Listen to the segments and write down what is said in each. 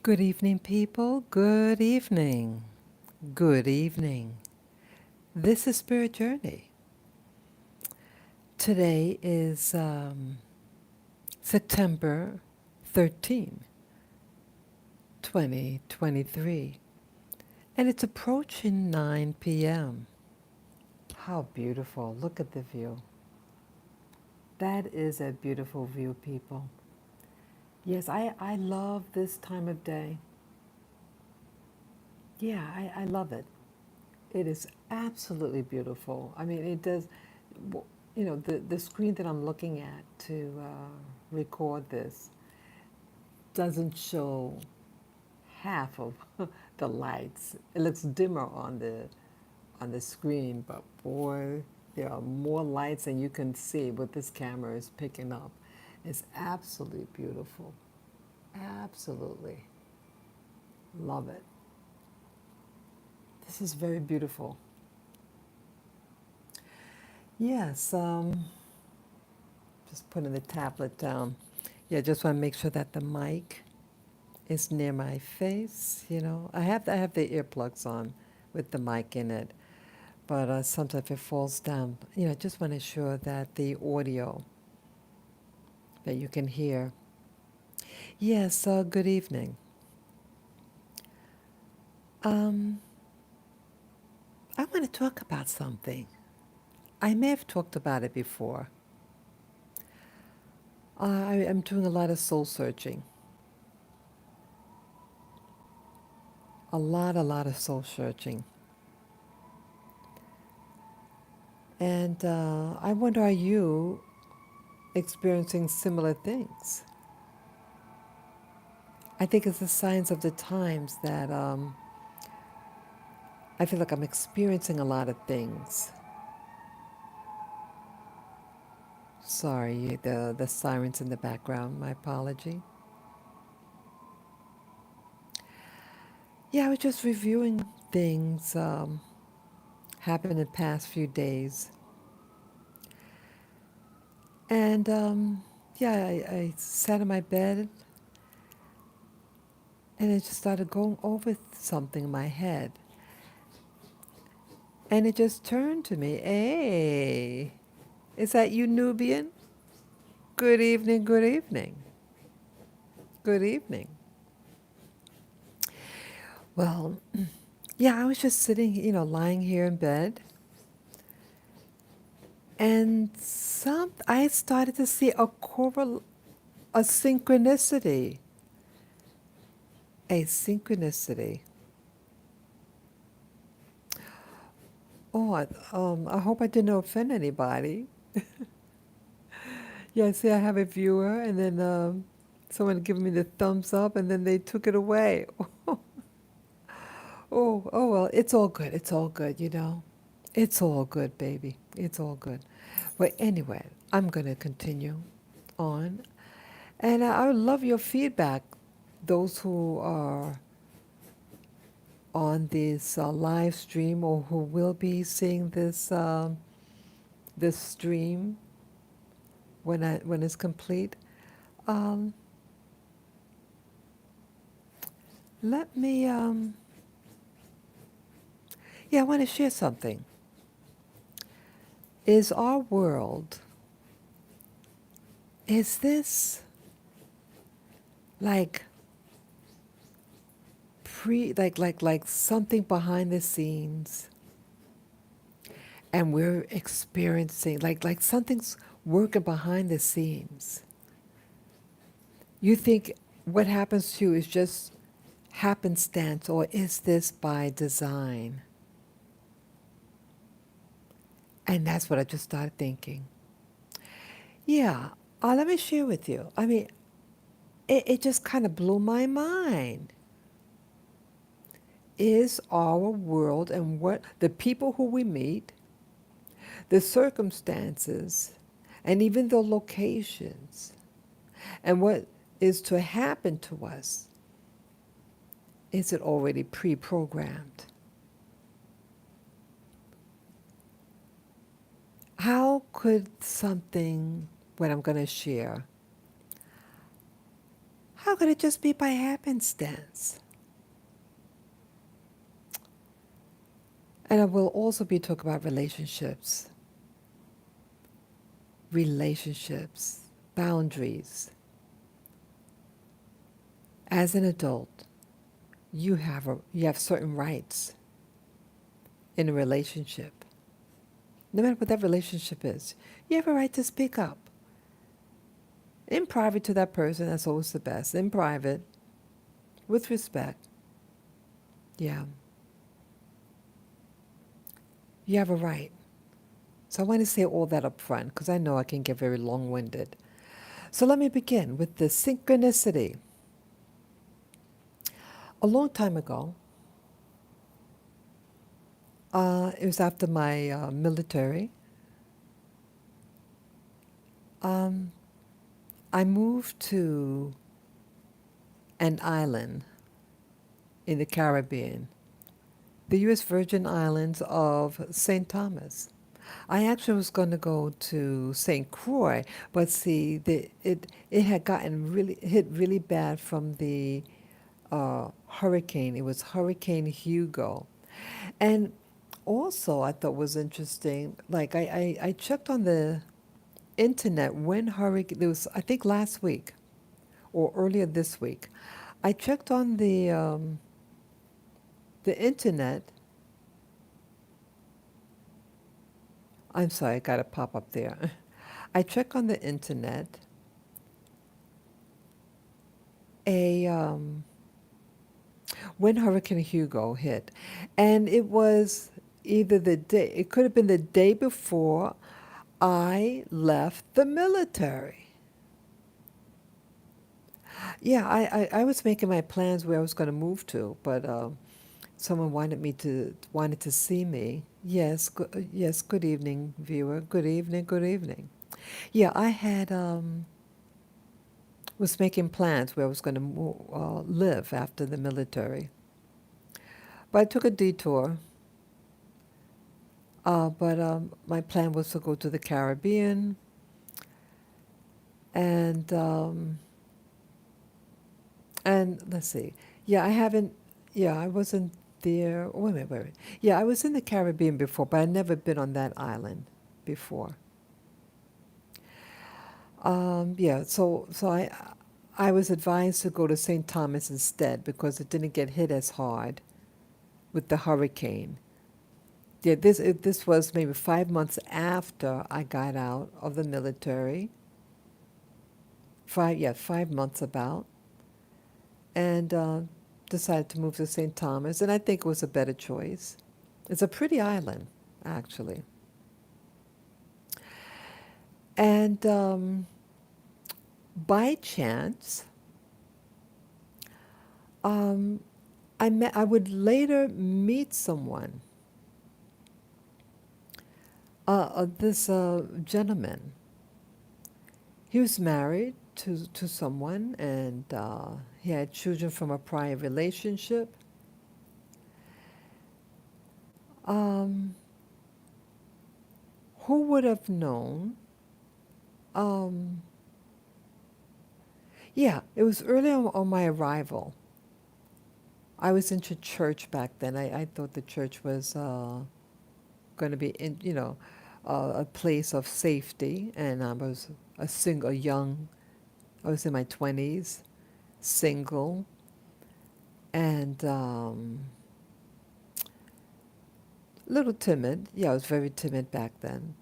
Good evening, people. Good evening. Good evening. This is Spirit Journey. Today is September 13, 2023, and it's approaching 9 p.m. How beautiful. Look at the view. That is a beautiful view, people. Yes, I love this time of day. Yeah, I love it. It is absolutely beautiful. I mean, it does, the screen that I'm looking at to record this doesn't show half of the lights. It looks dimmer on the screen, but boy, there are more lights than you can see what this camera is picking up. It's absolutely beautiful. Absolutely. Love it. This is very beautiful. Yes, just putting the tablet down. Yeah, just want to make sure that the mic is near my face. I have the earplugs on with the mic in it, but sometimes it falls down. I just want to ensure that the audio that you can hear. Yes, good evening. Um, I want to talk about something. I may have talked about it before. I am doing a lot of soul searching. A lot of soul searching. And I wonder, are you experiencing similar things? I think it's the signs of the times that I feel like I'm experiencing a lot of things. Sorry, the sirens in the background, my apology. Yeah, I was just reviewing things happened in the past few days. And yeah, I sat in my bed and I just started going over something in my head. And it just turned to me, hey, is that you, Nubian? Good evening, good evening. Good evening. Well, yeah, I was just sitting, lying here in bed. And I started to see a synchronicity. A synchronicity. Oh, I hope I didn't offend anybody. Yeah, see, I have a viewer, and then someone giving me the thumbs up, and then they took it away. Oh, well, it's all good. It's all good. It's all good, baby. It's all good. Well, anyway, I'm going to continue on. And I would love your feedback, those who are on this live stream or who will be seeing this stream when it's complete. Um, let me, yeah, I want to share something. Is our world, is this like like something behind the scenes, and we're experiencing like something's working behind the scenes? You think what happens to you is just happenstance, or is this by design? And that's what I just started thinking. Yeah, let me share with you. I mean, it just kind of blew my mind. Is our world and what the people who we meet, the circumstances, and even the locations, and what is to happen to us, is it already pre-programmed? How could something, what I'm going to share, How could it just be by happenstance? And I will also be talking about relationships, boundaries. As an adult, you have certain rights in a relationship. No matter what that relationship is, you have a right to speak up. In private to that person, that's always the best. In private, with respect, yeah, you have a right. So I want to say all that up front because I know I can get very long winded. So let me begin with the synchronicity. A long time ago, it was after my military, um, I moved to an island in the Caribbean, the U.S. Virgin Islands of St. Thomas. I actually was going to go to St. Croix, but see, it had gotten really hit really bad from the hurricane. It was Hurricane Hugo, and also I thought was interesting. Like I checked on the internet when hurricane. It was I think last week or earlier this week. I checked on the internet. I'm sorry, I got a pop up there. I checked on the internet a when Hurricane Hugo hit, and it was either the day. It could have been the day before I left the military. Yeah, I was making my plans where I was going to move to, but someone wanted to see me. Yes, yes. Good evening, viewer. Good evening. Good evening. Yeah, I had was making plans where I was going to live after the military, but I took a detour. But my plan was to go to the Caribbean, and let's see. Yeah, I haven't. Yeah, I wasn't there. Oh, wait a minute. Yeah, I was in the Caribbean before, but I'd never been on that island before. Yeah, so I was advised to go to St. Thomas instead because it didn't get hit as hard with the hurricane. Yeah, this was maybe 5 months after I got out of the military. 5 months about, and decided to move to St. Thomas, and I think it was a better choice. It's a pretty island, actually. And by chance, um, I would later meet someone, this gentleman. He was married to someone, and he had children from a prior relationship. Um, who would have known? Um, yeah, it was early on my arrival. I was into church back then. I thought the church was going to be a place of safety, and I was a young. I was in my 20s, single, and a little timid. Yeah, I was very timid back then.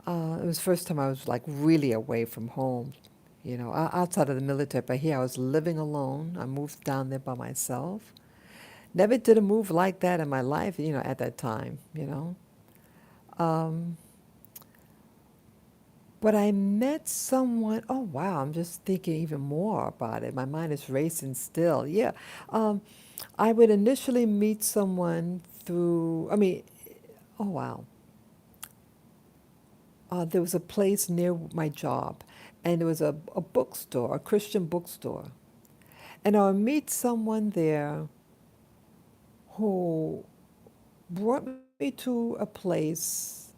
It was the first time I was like really away from home, outside of the military. But here I was living alone. I moved down there by myself. Never did a move like that in my life, at that time. Um, but I met someone. Oh, wow, I'm just thinking even more about it. My mind is racing still. Yeah. Um, I would initially meet someone oh, wow. There was a place near my job, and there was a bookstore, a Christian bookstore. And I would meet someone there who brought me to a place,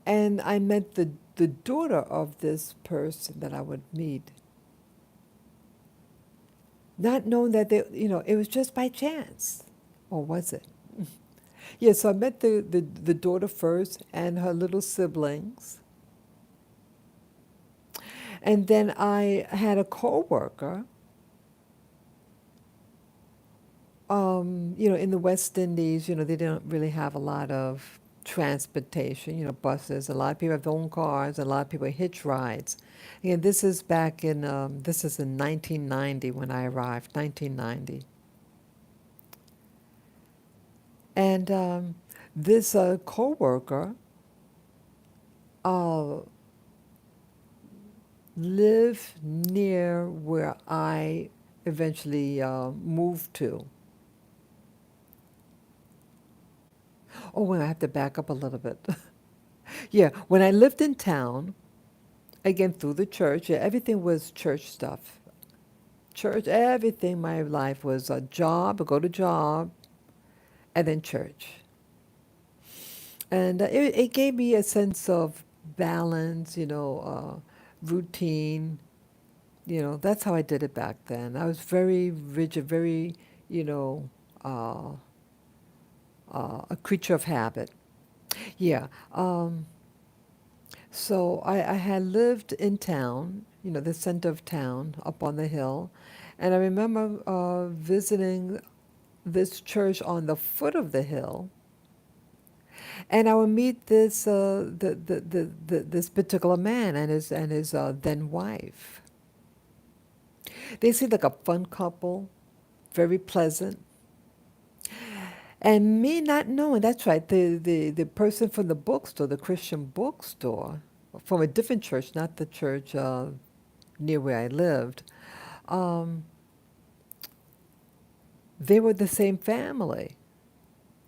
and I met the daughter of this person that I would meet. not knowing that it was just by chance, or was it? Yeah, so I met the daughter first and her little siblings. And then I had a coworker, in the West Indies, they don't really have a lot of transportation, buses. A lot of people have their own cars, a lot of people hitch rides. And this is in 1990 when I arrived, 1990. And this coworker uh, lived near where I eventually moved to. Oh, wait, I have to back up a little bit. Yeah, when I lived in town, again through the church, yeah, everything was church stuff. Church, everything. My life was a job, go to job, and then church. And it gave me a sense of balance, routine. That's how I did it back then. I was very rigid, very, you know, uh, a creature of habit. Yeah. So I had lived in town, the center of town, up on the hill, and I remember visiting this church on the foot of the hill, and I would meet this this particular man and his then wife. They seemed like a fun couple, very pleasant. And me not knowing, that's right, the person from the bookstore, the Christian bookstore, from a different church, not the church near where I lived, um, they were the same family.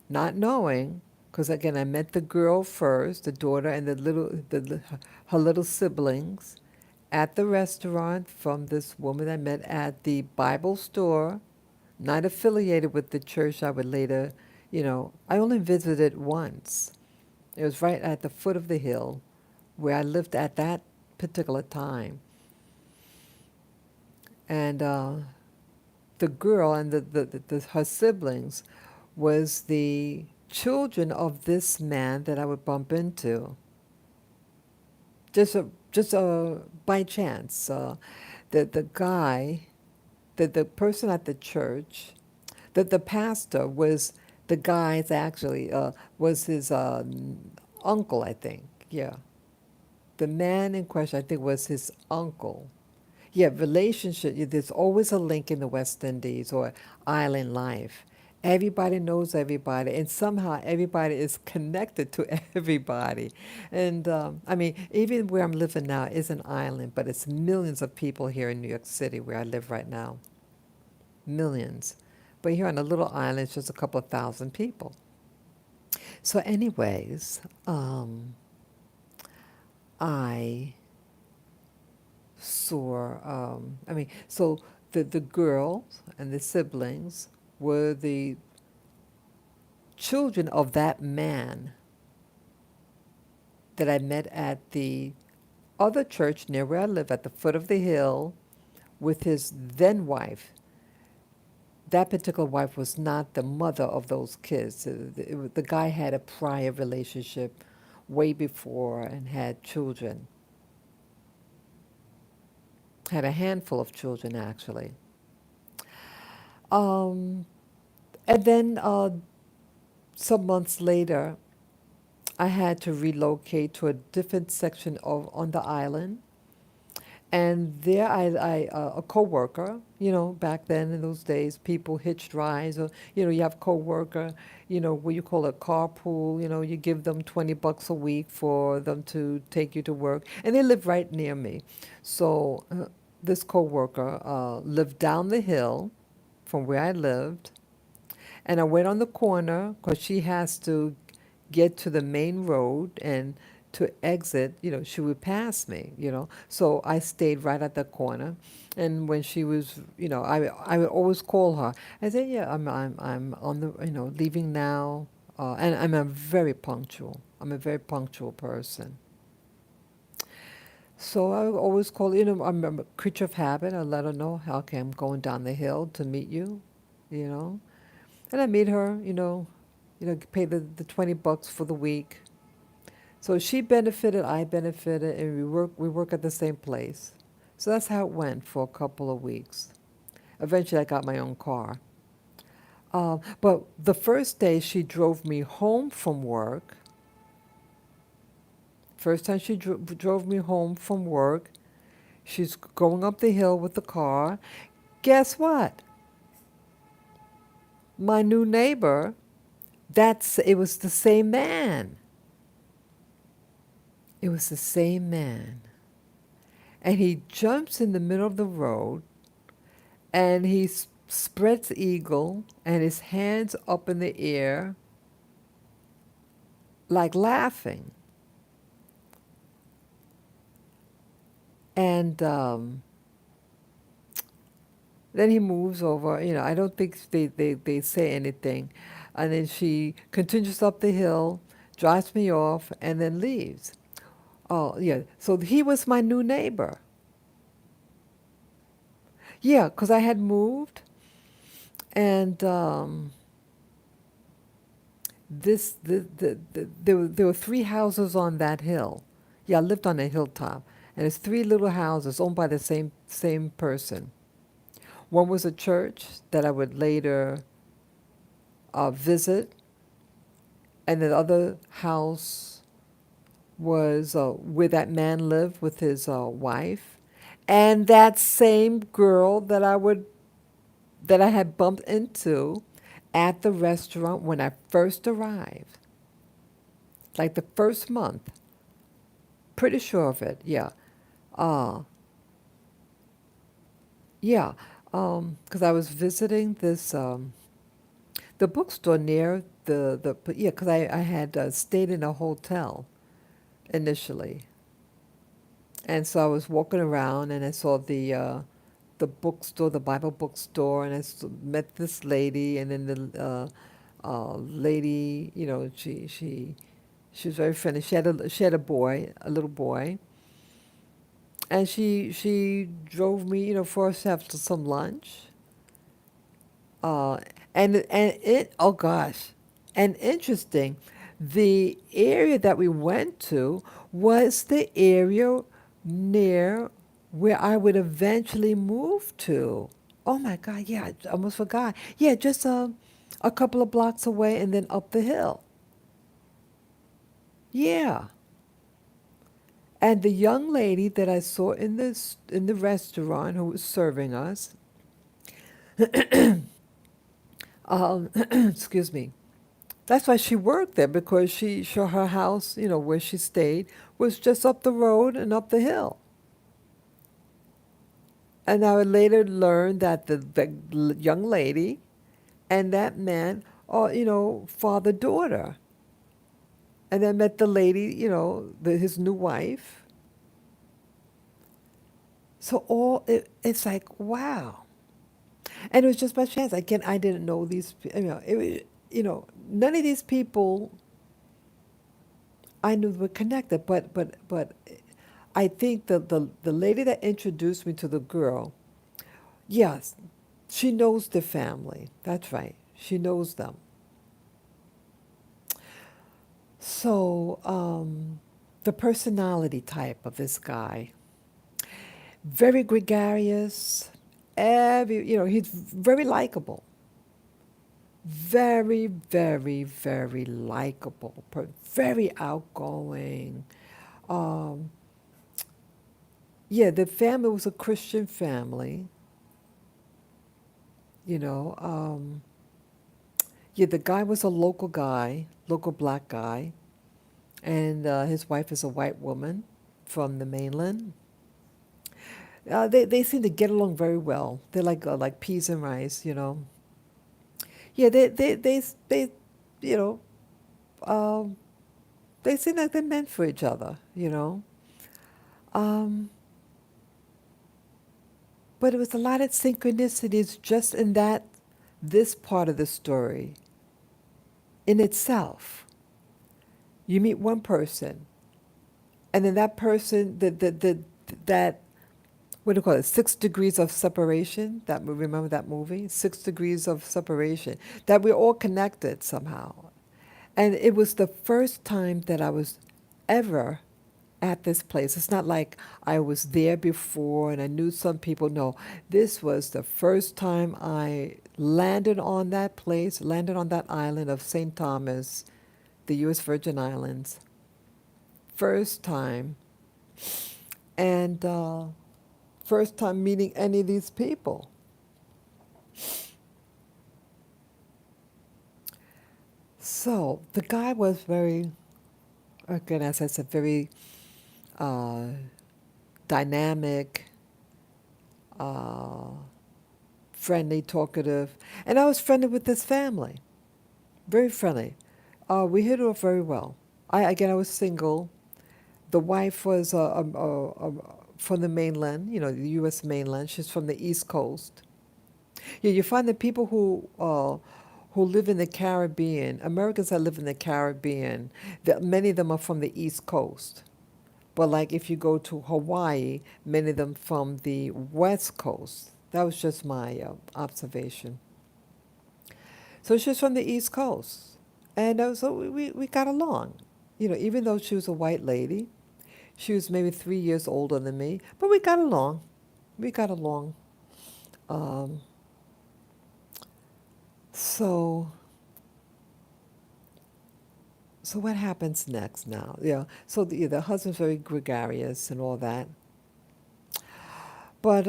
Not knowing, because again, I met the girl first, the daughter, and her little siblings at the restaurant from this woman I met at the Bible store, not affiliated with the church I would later, I only visited once. It was right at the foot of the hill where I lived at that particular time. And the girl and her siblings was the children of this man that I would bump into. Just by chance. The guy, the person at the church, the pastor was the guy's actually was his uncle, I think. Yeah, the man in question, I think, was his uncle. Yeah, relationship. There's always a link in the West Indies or island life. Everybody knows everybody, and somehow everybody is connected to everybody. And I mean, even where I'm living now is an island, but it's millions of people here in New York City where I live right now. Millions. But here on a little island, it's just a couple of thousand people. So, anyways, I saw, so the girls and the siblings were the children of that man that I met at the other church near where I live at the foot of the hill with his then wife. That particular wife was not the mother of those kids. The guy had a prior relationship way before and had children, had a handful of children actually. Um, and then some months later, I had to relocate to a different section of on the island, and there a coworker, back then in those days, people hitched rides, or you have coworker, what you call a carpool. You give them $20 a week for them to take you to work, and they live right near me. So this coworker lived down the hill from where I lived, and I went on the corner because she has to get to the main road and to exit, she would pass me. So I stayed right at the corner. And when she was, I would always call her. I said, yeah, I'm on the, leaving now. And I'm a very punctual. I'm a very punctual person. So I always call, I'm a creature of habit. I let her know how okay, I'm going down the hill to meet you, you know. And I meet her, pay the $20 for the week. So she benefited, I benefited, and we work at the same place. So that's how it went for a couple of weeks. Eventually, I got my own car. But the first day she drove me home from work. First time she drove me home from work, she's going up the hill with the car. Guess what? My new neighbor, it was the same man. It was the same man. And he jumps in the middle of the road and he spreads eagle and his hands up in the air, like laughing. And then he moves over. I don't think they say anything. And then she continues up the hill, drops me off, and then leaves. Oh, yeah. So he was my new neighbor. Yeah, because I had moved, and there were three houses on that hill. Yeah, I lived on a hilltop, and it's three little houses owned by the same person. One was a church that I would later visit, and the other house was where that man lived with his wife, and that same girl that I had bumped into at the restaurant when I first arrived, like the first month. Pretty sure of it. Yeah, uh, yeah. Because I was visiting the bookstore near yeah. Because I had stayed in a hotel initially, and so I was walking around and I saw the bookstore, the Bible bookstore, and met this lady, and then the lady, she was very friendly. She had a boy, a little boy, and she drove me, for us to have some lunch. Uh, and it oh gosh, and interesting, the area that we went to was the area near where I would eventually move to. Oh my God, yeah, I almost forgot. Yeah, just a couple of blocks away and then up the hill. Yeah. And the young lady that I saw in the restaurant who was serving us, excuse me. That's why she worked there because her house, where she stayed, was just up the road and up the hill. And I would later learn that the young lady and that man are, father daughter. And I met the lady, his new wife. So it's like wow, and it was just by chance. Again, I didn't know these. None of these people I knew were connected, but I think the lady that introduced me to the girl, yes, she knows the family. That's right. She knows them. So the personality type of this guy, very gregarious. He's very likable. Very, very, very likable. Very outgoing. Um, yeah, the family was a Christian family. You know, yeah, the guy was a local guy, local black guy, and his wife is a white woman from the mainland. They seem to get along very well. They're like peas and rice. Yeah, they you know um, they seem like they're meant for each other. Um, but it was a lot of synchronicities just in this part of the story in itself. You meet one person, and then that person, that, what do you call it, 6 degrees of separation. Remember that movie, 6 degrees of separation. That we're all connected somehow. And it was the first time that I was ever at this place. It's not like I was there before and I knew some people. No, this was the first time I landed on that place, landed on that island of St. Thomas, the U.S. Virgin Islands. First time. And first time meeting any of these people. So the guy was very, again, as I said, very uh, dynamic, uh, friendly, talkative. And I was friendly with this family, very friendly. We hit it off very well. Again, I was single. The wife was from the mainland, the U.S. mainland. She's from the East Coast. Yeah, you find that people who live in the Caribbean, Americans that live in the Caribbean, that many of them are from the East Coast. But like if you go to Hawaii, many of them from the West Coast. That was just my observation. So she's from the East Coast, and so we got along. Even though she was a white lady, she was maybe 3 years older than me, but we got along. We got along. Um, so so what happens next now? Yeah. So the husband's very gregarious and all that, but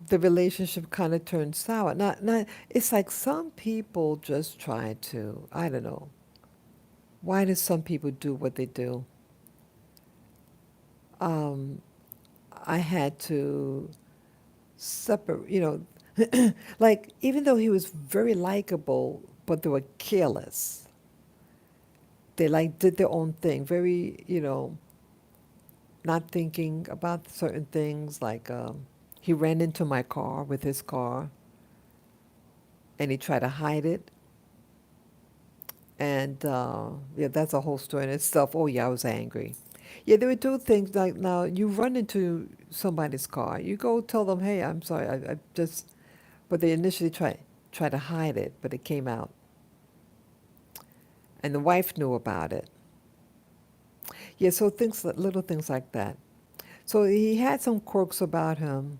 the relationship kind of turned sour. Not. It's like some people just try to. I don't know. Why do some people do what they do? Um, I had to separate. Like even though he was very likable, but they were careless. They like did their own thing. Very, not thinking about certain things. Like he ran into my car with his car, and he tried to hide it. And yeah, that's a whole story in itself. Oh yeah, I was angry. Yeah, they would do things like, now you run into somebody's car, you go tell them, hey, I'm sorry, I just. But they initially try to hide it, but it came out, and the wife knew about it. Yeah, so little things like that. So he had some quirks about him.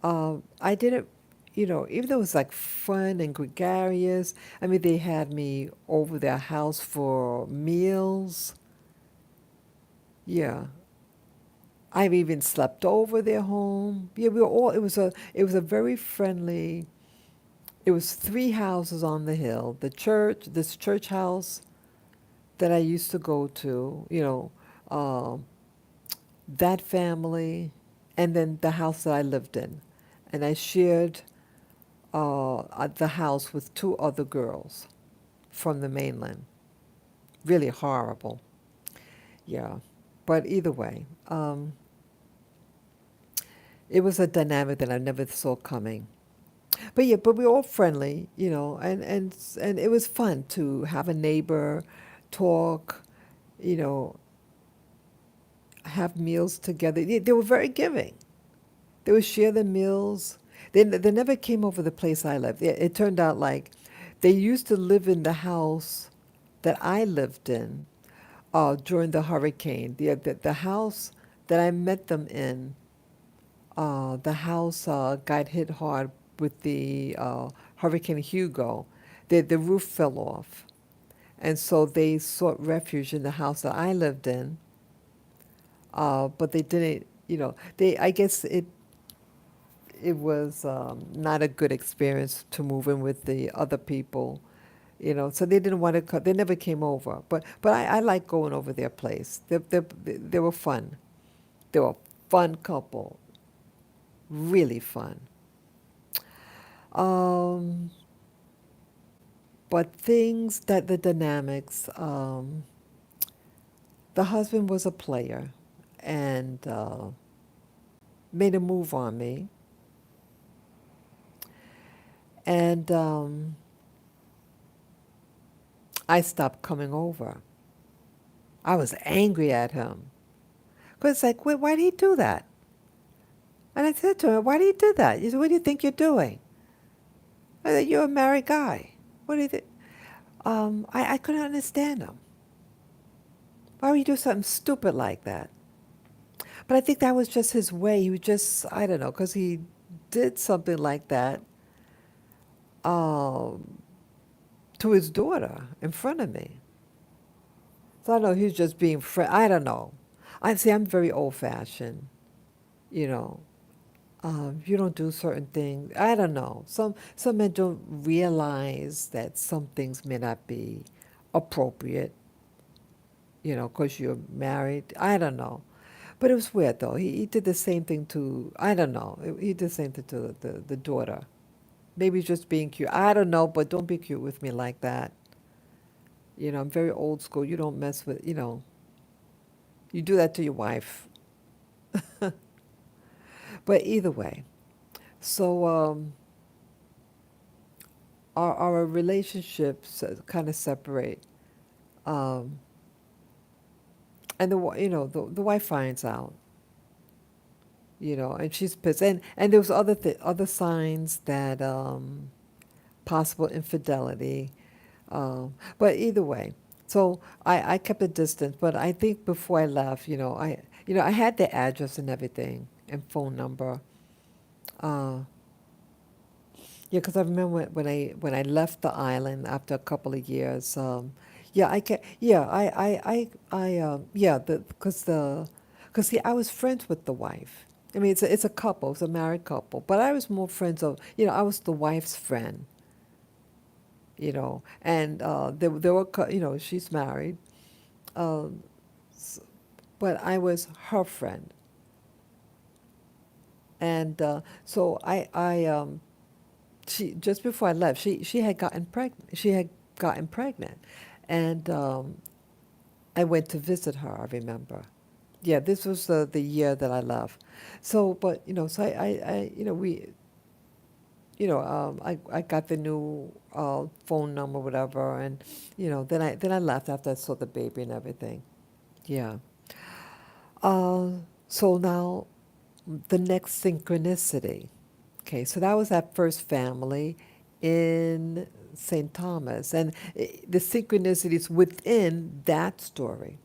I didn't, even though it was like fun and gregarious. I mean, they had me over their house for meals. Yeah, I've even slept over their home. Yeah, we were all. It was a very friendly. It was 3 houses on the hill. This church house that I used to go to. Um, that family, and then the house that I lived in, and I shared the house with 2 other girls from the mainland. Really horrible. Yeah, but either way, it was a dynamic that I never saw coming. But yeah, but we were all friendly, and it was fun to have a neighbor, talk, you know, have meals together. They were very giving. They would share the meals. They never came over the place I lived. It turned out like they used to live in the house that I lived in during the hurricane. The house that I met them in, the house got hit hard with the Hurricane Hugo. The roof fell off. And so they sought refuge in the house that I lived in, but they didn't, I guess it was not a good experience to move in with the other people, so they didn't want to come. They never came over, but I like going over their place. They were fun. They were a fun couple, really fun. Um, but things that the dynamics, the husband was a player and made a move on me. And I stopped coming over. I was angry at him. Because it's like, why did he do that? And I said to him, why do you do that? He said, what do you think you're doing? I said, you're a married guy. What do you think? I couldn't understand him. Why would you do something stupid like that? But I think that was just his way. He was just, I don't know, because he did something like that um, to his daughter in front of me. So I don't know, he was just being I don't know. I see, I'm very old fashioned, you know. You don't do certain things. I don't know. Some men don't realize that some things may not be appropriate, because you're married. I don't know. But it was weird, though. He did the same thing to, I don't know. He did the same thing to the daughter. Maybe just being cute. I don't know, but don't be cute with me like that. I'm very old school. You don't mess with, you do that to your wife. But either way, so our relationships kind of separate. Um, and the wife finds out, and she's pissed. And there was other signs that possible infidelity. But either way, so I kept a distance. But I think before I left, I had their address and everything and phone number. Uh, yeah, because I remember when I left the island after a couple of years. Yeah, I can. Yeah, yeah, because see, I was friends with the wife. I mean, it's a couple, it's a married couple, but I was more friends of, I was the wife's friend, and there were, she's married, um, s- but I was her friend, and so she just before I left, she had gotten pregnant. She had gotten pregnant, and I went to visit her. I remember. Yeah, this was the year that I left. So, but so we, I got the new phone number, whatever, and then I left after I saw the baby and everything. Yeah. Uh, so now the next synchronicity. Okay, so that was that first family in St. Thomas, and the synchronicities within that story.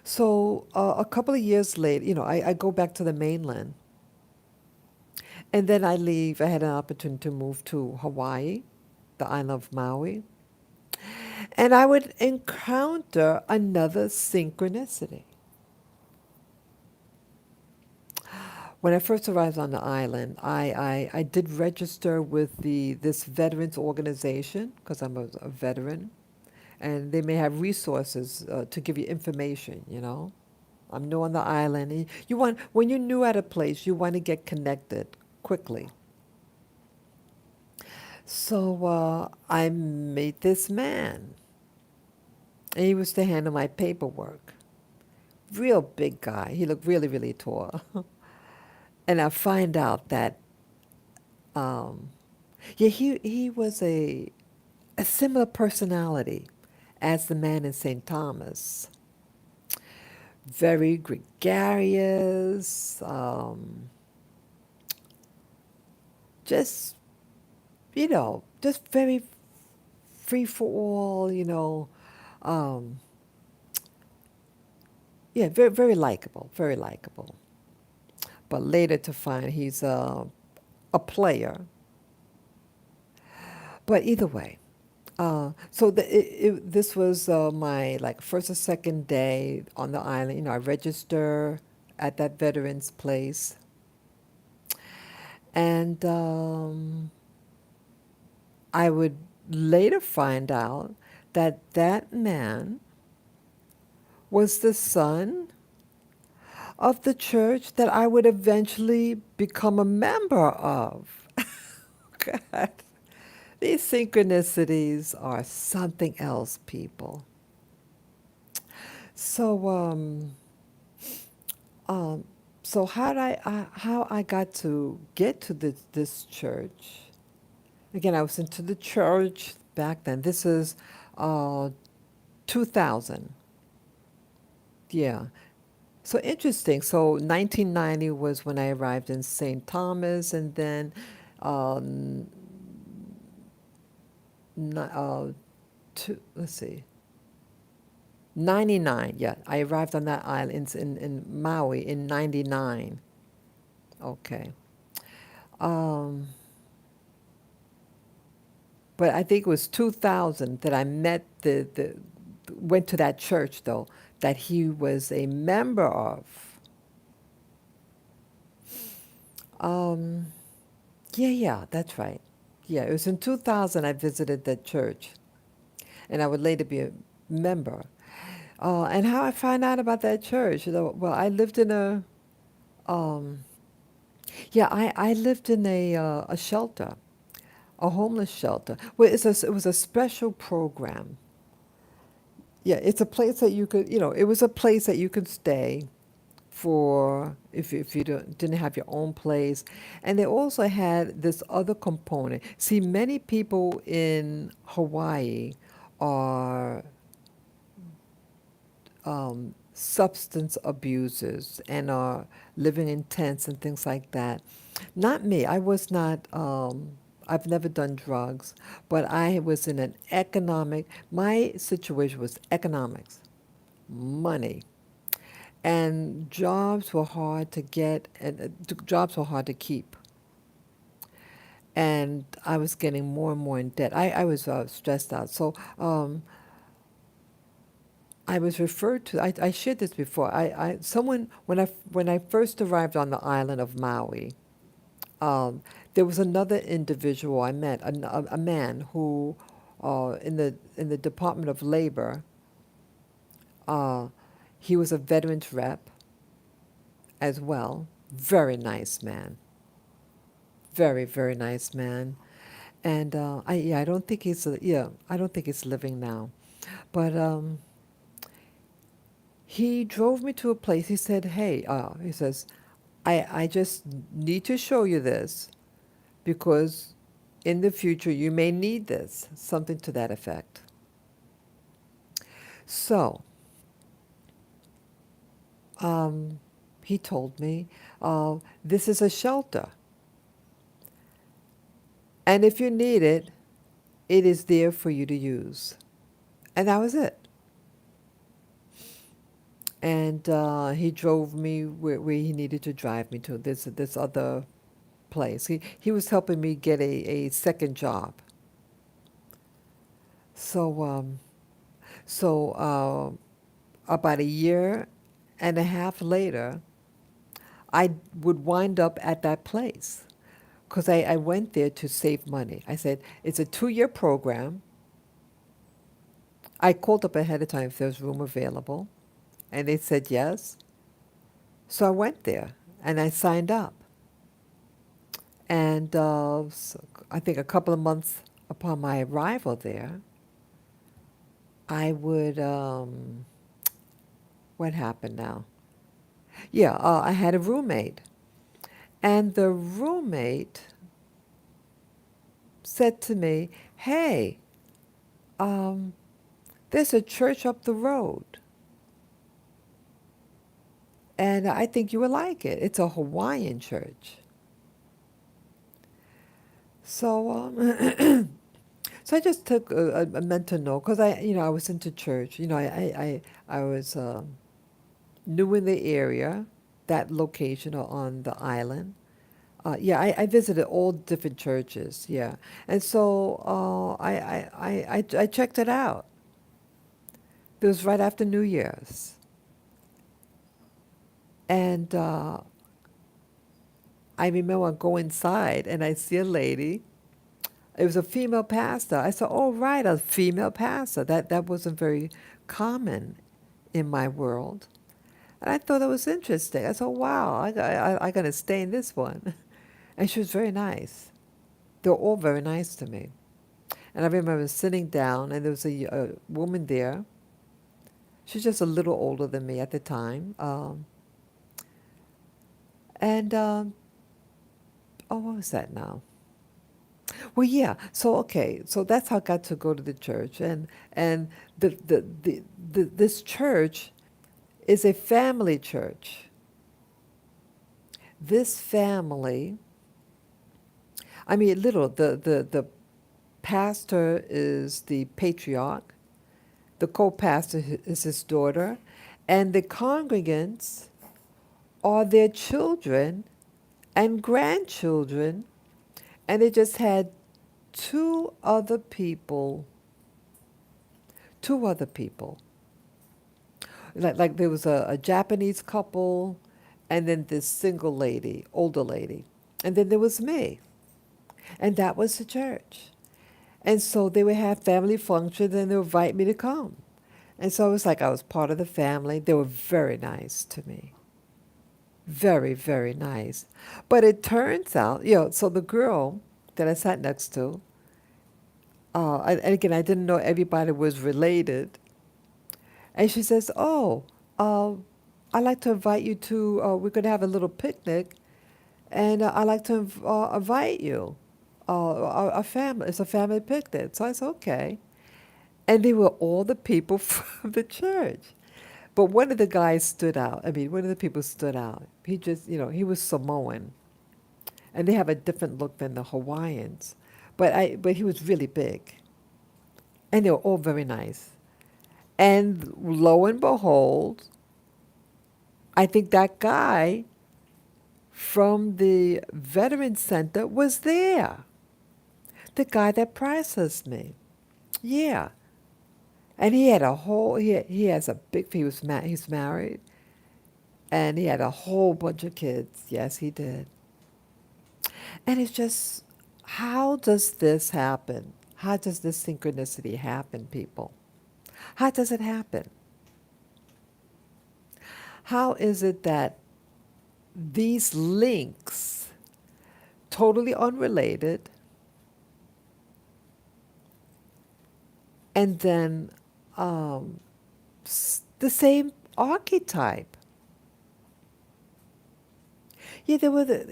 So a couple of years later, I go back to the mainland, and then I leave. I had an opportunity to move to Hawaii, the island of Maui, and I would encounter another synchronicity. When I first arrived on the island, I did register with this veterans organization because I'm a veteran, and they may have resources to give you information. I'm new on the island. And when you're new at a place, you want to get connected quickly. So I met this man, and he was to handle my paperwork. Real big guy. He looked really, really tall. And I find out that, um, yeah, he was a similar personality as the man in St. Thomas. Very gregarious, just, just very free for all, um, yeah, very, very likable, very likable. But later to find he's a player. But either way, so this was my like first or second day on the island. I register at that veterans place, and I would later find out that that man was the son of the church that I would eventually become a member of. God, these synchronicities are something else, people. So, um, so how I got to get to this church? Again, I was into the church back then. This is uh, 2000. Yeah. So interesting. So 1990 was when I arrived in St. Thomas, and then um, ni- let's see, 99. Yeah, I arrived on that island in Maui in 99. Okay. Um, but I think it was 2000 that I met went to that church though, that he was a member of. Um, yeah, that's right. Yeah, it was in 2000 I visited that church, and I would later be a member. And how I find out about that church, well, I lived in yeah, I lived in a shelter, a homeless shelter. Well, it was a special program. Yeah, it's a place that you could, it was a place that you could stay for if you didn't have your own place. And they also had this other component. See, many people in Hawaii are substance abusers and are living in tents and things like that. Not me. I was not. I've never done drugs, but I was in an economic. My situation was economics, money, and jobs were hard to get, and jobs were hard to keep. And I was getting more and more in debt. I was stressed out. So I was referred to. I shared this before. Someone when I first arrived on the island of Maui, there was another individual I met, a man who, in the Department of Labor, uh, he was a veterans rep as well. Very nice man. Very nice man. And I don't think I don't think he's living now. But he drove me to a place. He said, "Hey," he says, I just need to show you this because in the future you may need this," something to that effect. So um, he told me, "This is a shelter, and if you need it, it is there for you to use." And that was it. And he drove me where he needed to drive me to this other place. He was helping me get a second job. So about a year and a half later, I would wind up at that place because I went there to save money. I said, it's a 2-year program. I called up ahead of time if there was room available, and they said yes. So I went there and I signed up. And so I think a couple of months upon my arrival there, I would, what happened now? Yeah, I had a roommate. And the roommate said to me, "Hey, um, there's a church up the road, and I think you would like it. It's a Hawaiian church." So, so I just took a mental note because I was into church. I was new in the area, that location on the island. Yeah, I visited all different churches. Yeah, and so I checked it out. It was right after New Year's, and I remember I go inside and I see a lady. It was a female pastor. I said, "Oh, right, a female pastor." That wasn't very common in my world, and I thought it was interesting. I said, "Wow, I got to stay in this one," and she was very nice. They were all very nice to me. And I remember sitting down, and there was a woman there. She's just a little older than me at the time. And, oh, what was that now? Well, yeah. So, okay. So that's how I got to go to the church. And this church, is a family church. This family, I mean, the pastor is the patriarch, the co-pastor is his daughter, and the congregants are their children and grandchildren, and they just had two other people, two other people. Like there was a Japanese couple, and then this single lady, older lady, and then there was me, and that was the church. And so they would have family functions, and they would invite me to come. And so it was like I was part of the family. They were very nice to me. Very, very nice. But it turns out, so the girl that I sat next to, and again, I didn't know everybody was related. And she says, "Oh, uh, I'd like to invite you to, we're going to have a little picnic, and I'd like to invite you. A family, it's a family picnic." So I said, "Okay." And they were all the people from the church. But one of the guys stood out. I mean, one of the people stood out. He just, he was Samoan. And they have a different look than the Hawaiians. But he was really big. And they were all very nice. And lo and behold, I think that guy from the Veteran Center was there. The guy that processed me. Yeah. And he had a whole, he has a big, he's married, and he had a whole bunch of kids. Yes, he did. And it's just, how does this happen? How does this synchronicity happen, people? How does it happen? How is it that these links, totally unrelated, and then the same archetype? Yeah, there were that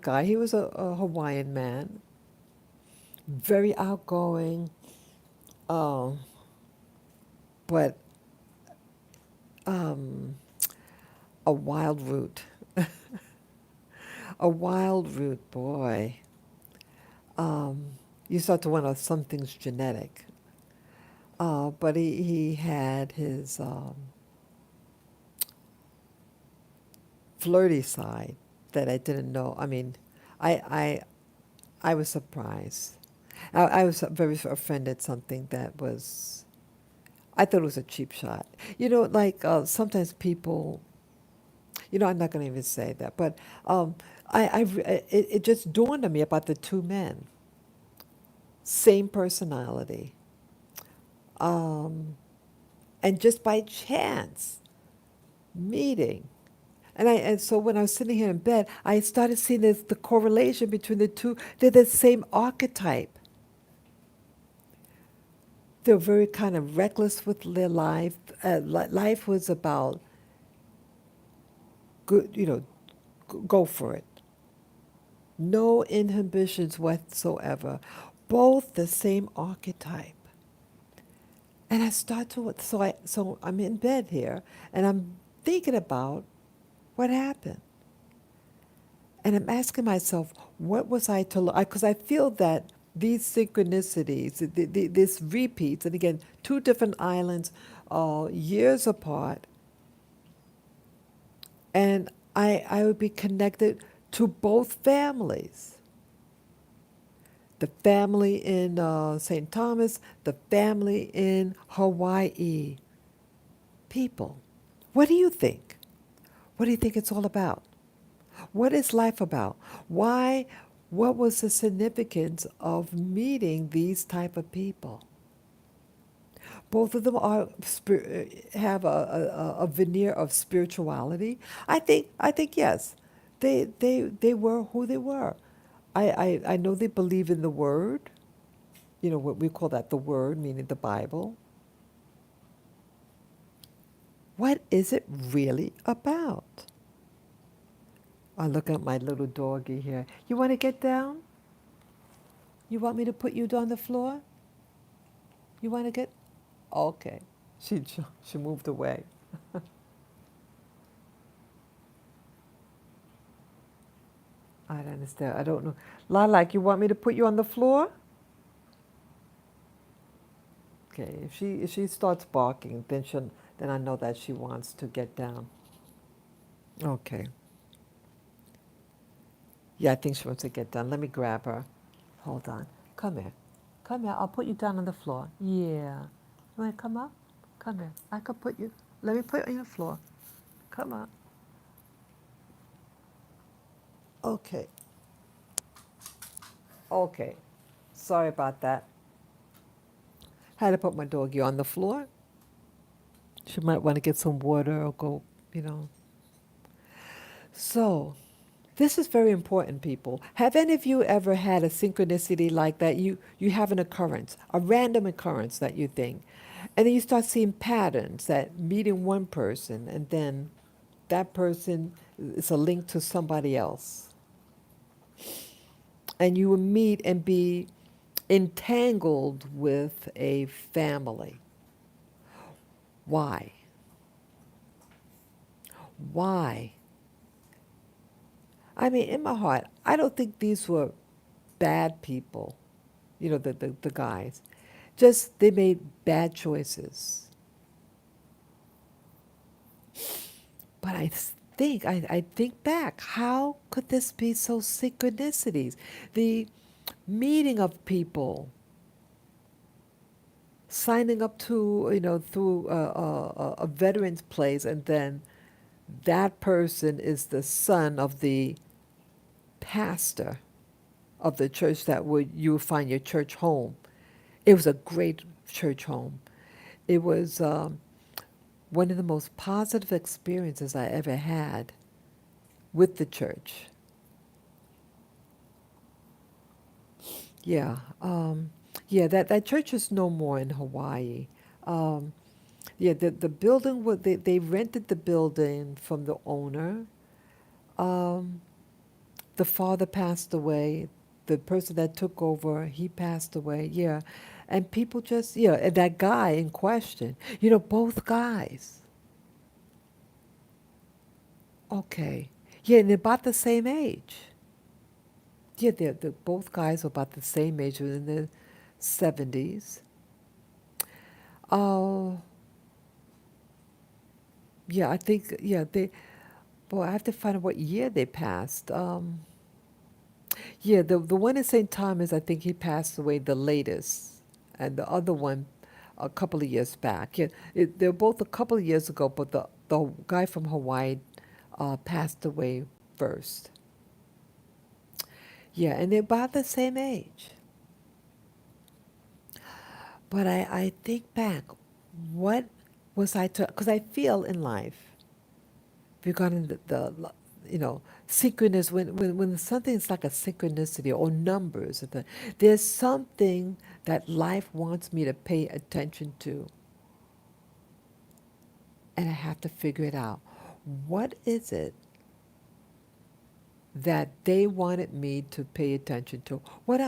guy. He was a Hawaiian man, very outgoing, uh, but um, a wild root, a wild root boy. You start to wonder if something's genetic, but he had his flirty side that I didn't know. I mean, I I was surprised. I was very offended something that was, I thought it was a cheap shot. Like sometimes people, I'm not going to even say that, but it just dawned on me about the two men. Same personality. Um, and just by chance, meeting. And so when I was sitting here in bed, I started seeing the correlation between the two. They're the same archetype. They're very kind of reckless with their life. Life was about good, go for it. No inhibitions whatsoever. Both the same archetype. And I start to, so I'm in bed here, and I'm thinking about what happened. And I'm asking myself, what was I to learn? Because I feel that these synchronicities, this repeats, and again, two different islands, years apart, and I would be connected to both families. The family in St. Thomas, the family in Hawaii. People, what do you think? What do you think it's all about? What is life about? Why? What was the significance of meeting these type of people? Both of them have a veneer of spirituality. I think yes, they were who they were. I know they believe in the Word. What we call that, the Word, meaning the Bible. What is it really about? I look at my little doggy here. You want to get down? You want me to put you on the floor? You want to get? Okay. She moved away. I don't understand. I don't know. Lilac, you want me to put you on the floor? Okay. If she starts barking, then I know that she wants to get down. Okay. Yeah, I think she wants to get down. Let me grab her. Hold on. Come here. Come here. I'll put you down on the floor. Yeah. You want to come up? Come here. I could put you. Let me put you on the floor. Come up. Okay. Okay. Sorry about that. Had to put my doggy on the floor. She might want to get some water or go, you know. So, this is very important, people. Have any of you ever had a synchronicity like that? You have an occurrence, a random occurrence that you think, and then you start seeing patterns that meeting one person, and then that person is a link to somebody else. And you will meet and be entangled with a family. Why? Why? I mean, in my heart, I don't think these were bad people, the guys. Just they made bad choices. But I think back, how could this be so synchronicities? The meeting of people, signing up to, through a veterans place, and then that person is the son of the pastor of the church that you would find your church home. It was a great church home. It was one of the most positive experiences I ever had with the church. Yeah, yeah. That church is no more in Hawaii. Um, yeah, the building they rented the building from the owner. Um, the father passed away. The person that took over, he passed away. Yeah, and people just and that guy in question. Both guys. Okay. Yeah, and they're about the same age. Yeah, they're both guys are about the same age, in their 70s. Oh, yeah, I think, yeah, boy, I have to find out what year they passed. Yeah, the one in St. Thomas, I think he passed away the latest, and the other one a couple of years back. Yeah, they're both a couple of years ago, but the guy from Hawaii passed away first. Yeah, and they're about the same age. But I think back, what was I to, because I feel in life, regarding synchronous, when something's like a synchronicity or numbers, there's something that life wants me to pay attention to, and I have to figure it out. What is it that they wanted me to pay attention to? What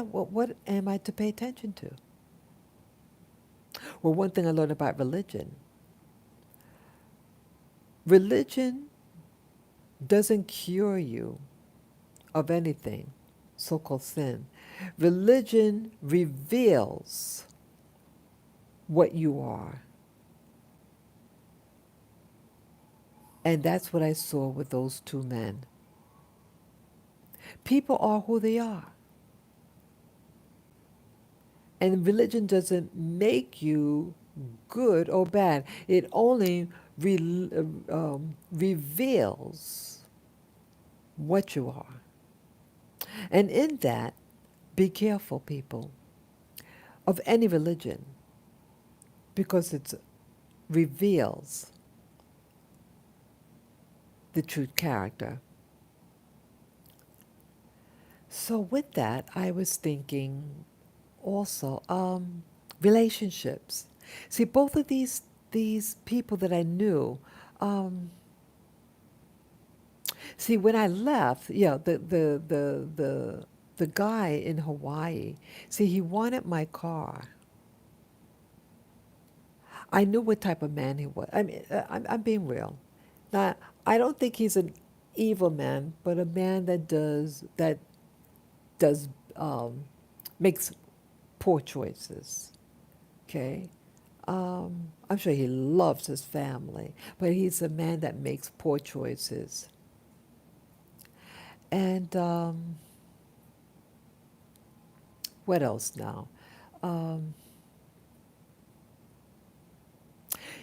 am I to pay attention to? Well, one thing I learned about religion doesn't cure you of anything, so called sin. Religion reveals what you are. And that's what I saw with those two men. People are who they are. And religion doesn't make you good or bad, it only reveals what you are. And in that, be careful, people, of any religion, because it reveals the true character. So with that, I was thinking also relationships. See, both of these people that I knew. Um, See, when I left, the guy in Hawaii. See, he wanted my car. I knew what type of man he was. I mean, I'm being real. Now, I don't think he's an evil man, but a man that does um, makes poor choices. Okay, I'm sure he loves his family, but he's a man that makes poor choices. And what else now? Um,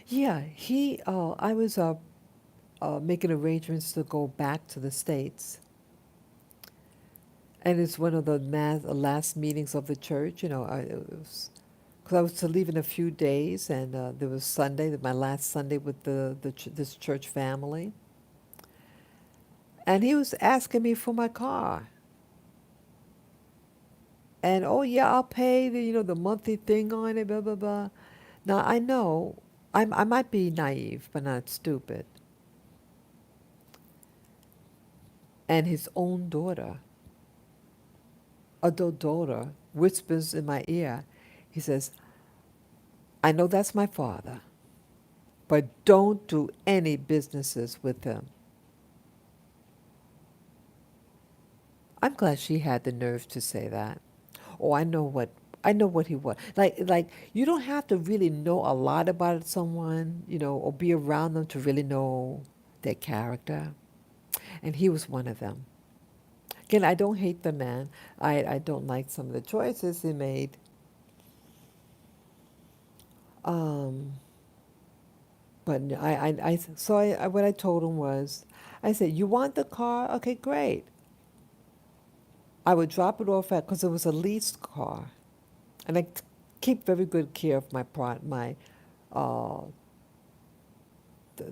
yeah, he. I was making arrangements to go back to the States. And it's one of the last meetings of the church. It was because I was to leave in a few days, and there was Sunday, my last Sunday with this church family. And he was asking me for my car, and oh yeah, I'll pay the monthly thing on it, blah blah blah. Now I know I might be naive, but not stupid. And his own daughter, adult daughter, whispers in my ear. He says, "I know that's my father, but don't do any businesses with him." I'm glad she had the nerve to say that. Oh, I know what he was. Like you don't have to really know a lot about someone, or be around them to really know their character. And he was one of them. Again, I don't hate the man. I don't like some of the choices he made. Um, but what I told him was, I said, "You want the car? Okay, great. I would drop it off at because it was a leased car, and keep very good care of my uh,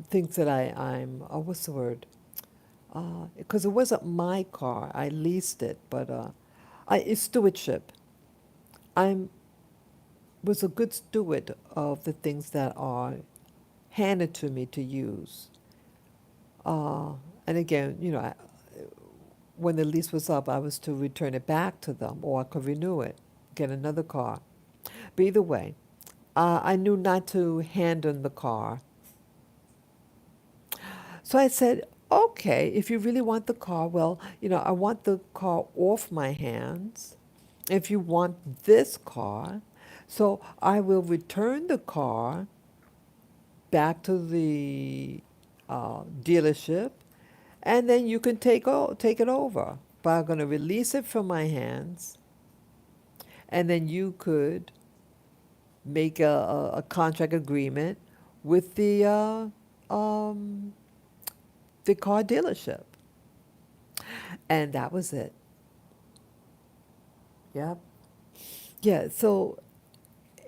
things that I'm what's the word? Because it wasn't my car, I leased it, but it's stewardship. I'm was a good steward of the things that are handed to me to use. Uh, and again, when the lease was up, I was to return it back to them, or I could renew it, get another car. But either way, I knew not to hand in the car. So I said, okay, if you really want the car, well, I want the car off my hands. If you want this car, so I will return the car back to the dealership, and then you can take it over. But I'm going to release it from my hands, and then you could make a contract agreement with um, the car dealership. And that was it. Yep. Yeah, so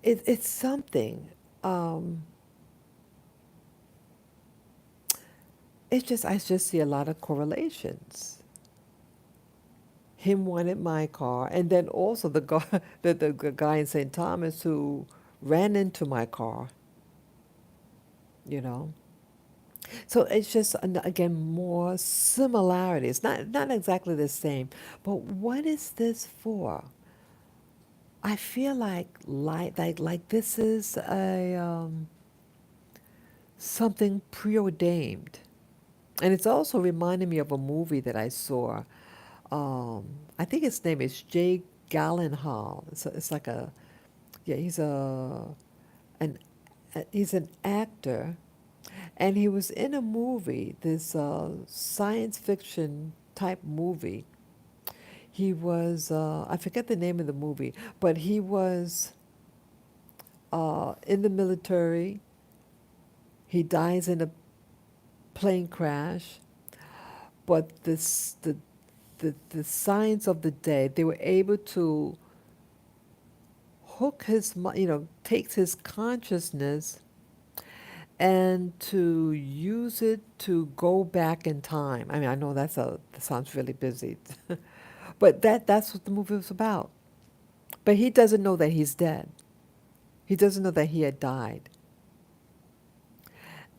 it's something. Um, I just see a lot of correlations. Him wanted my car, and then also the guy, the guy in St. Thomas who ran into my car, you know. So it's just again more similarities, not exactly the same, but what is this for? I feel like this is a something preordained. And it's also reminding me of a movie that I saw. I think his name is Jay Gyllenhaal. It's like yeah, an he's an actor, and he was in a movie, this science fiction type movie. He was I forget the name of the movie, but he was in the military. He dies in a plane crash, but the science of the day, they were able to hook takes his consciousness and to use it to go back in time. I mean, I know that sounds really busy, but that's what the movie was about. But he doesn't know that he's dead. He doesn't know that he had died.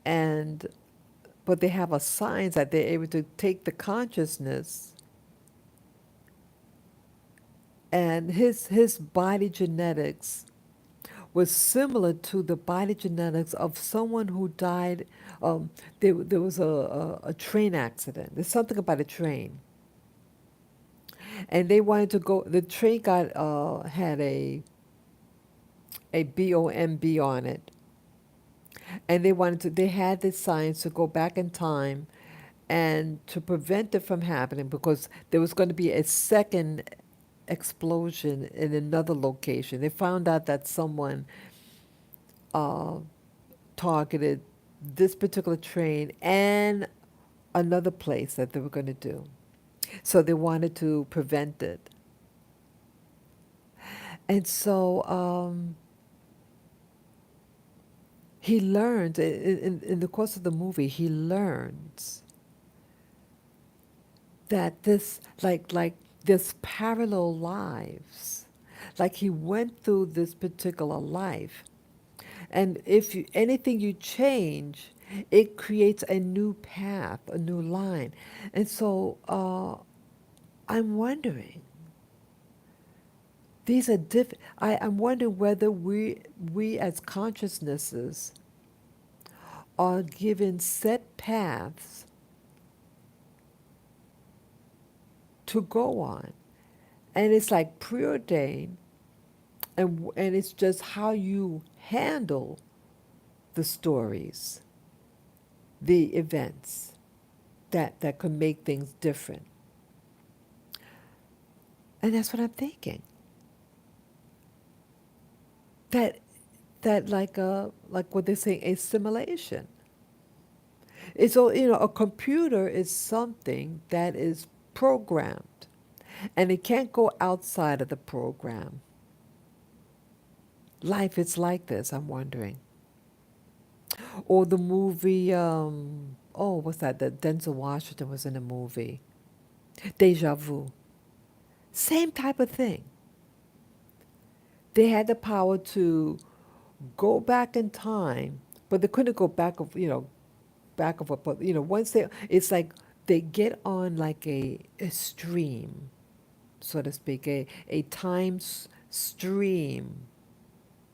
And but they have a science that they're able to take the consciousness and his body genetics was similar to the body genetics of someone who died. Um, there was a train accident. There's something about a train, and they wanted to go. The train got had a BOMB on it, and they wanted to. They had the science to go back in time and to prevent it from happening because there was going to be a second explosion in another location. They found out that someone uh, targeted this particular train and another place that they were going to do. So they wanted to prevent it. And so he learned, in the course of the movie, he learns that like this parallel lives. Like he went through this particular life. And if you, anything you change, it creates a new path, a new line. And so I'm wondering, these are different. I'm wondering whether we as consciousnesses are given set paths to go on. And it's like preordained, and it's just how you handle the stories, the events that could make things different. And that's what I'm thinking. That that like what they say, a simulation. It's all, a computer is something that is programmed, and it can't go outside of the program. Life is like this, I'm wondering. Or the movie, oh, what's that? That Denzel Washington was in a movie. Deja Vu. Same type of thing. They had the power to go back in time, but they couldn't go back back of a, but once it's like they get on like a stream, so to speak, a time stream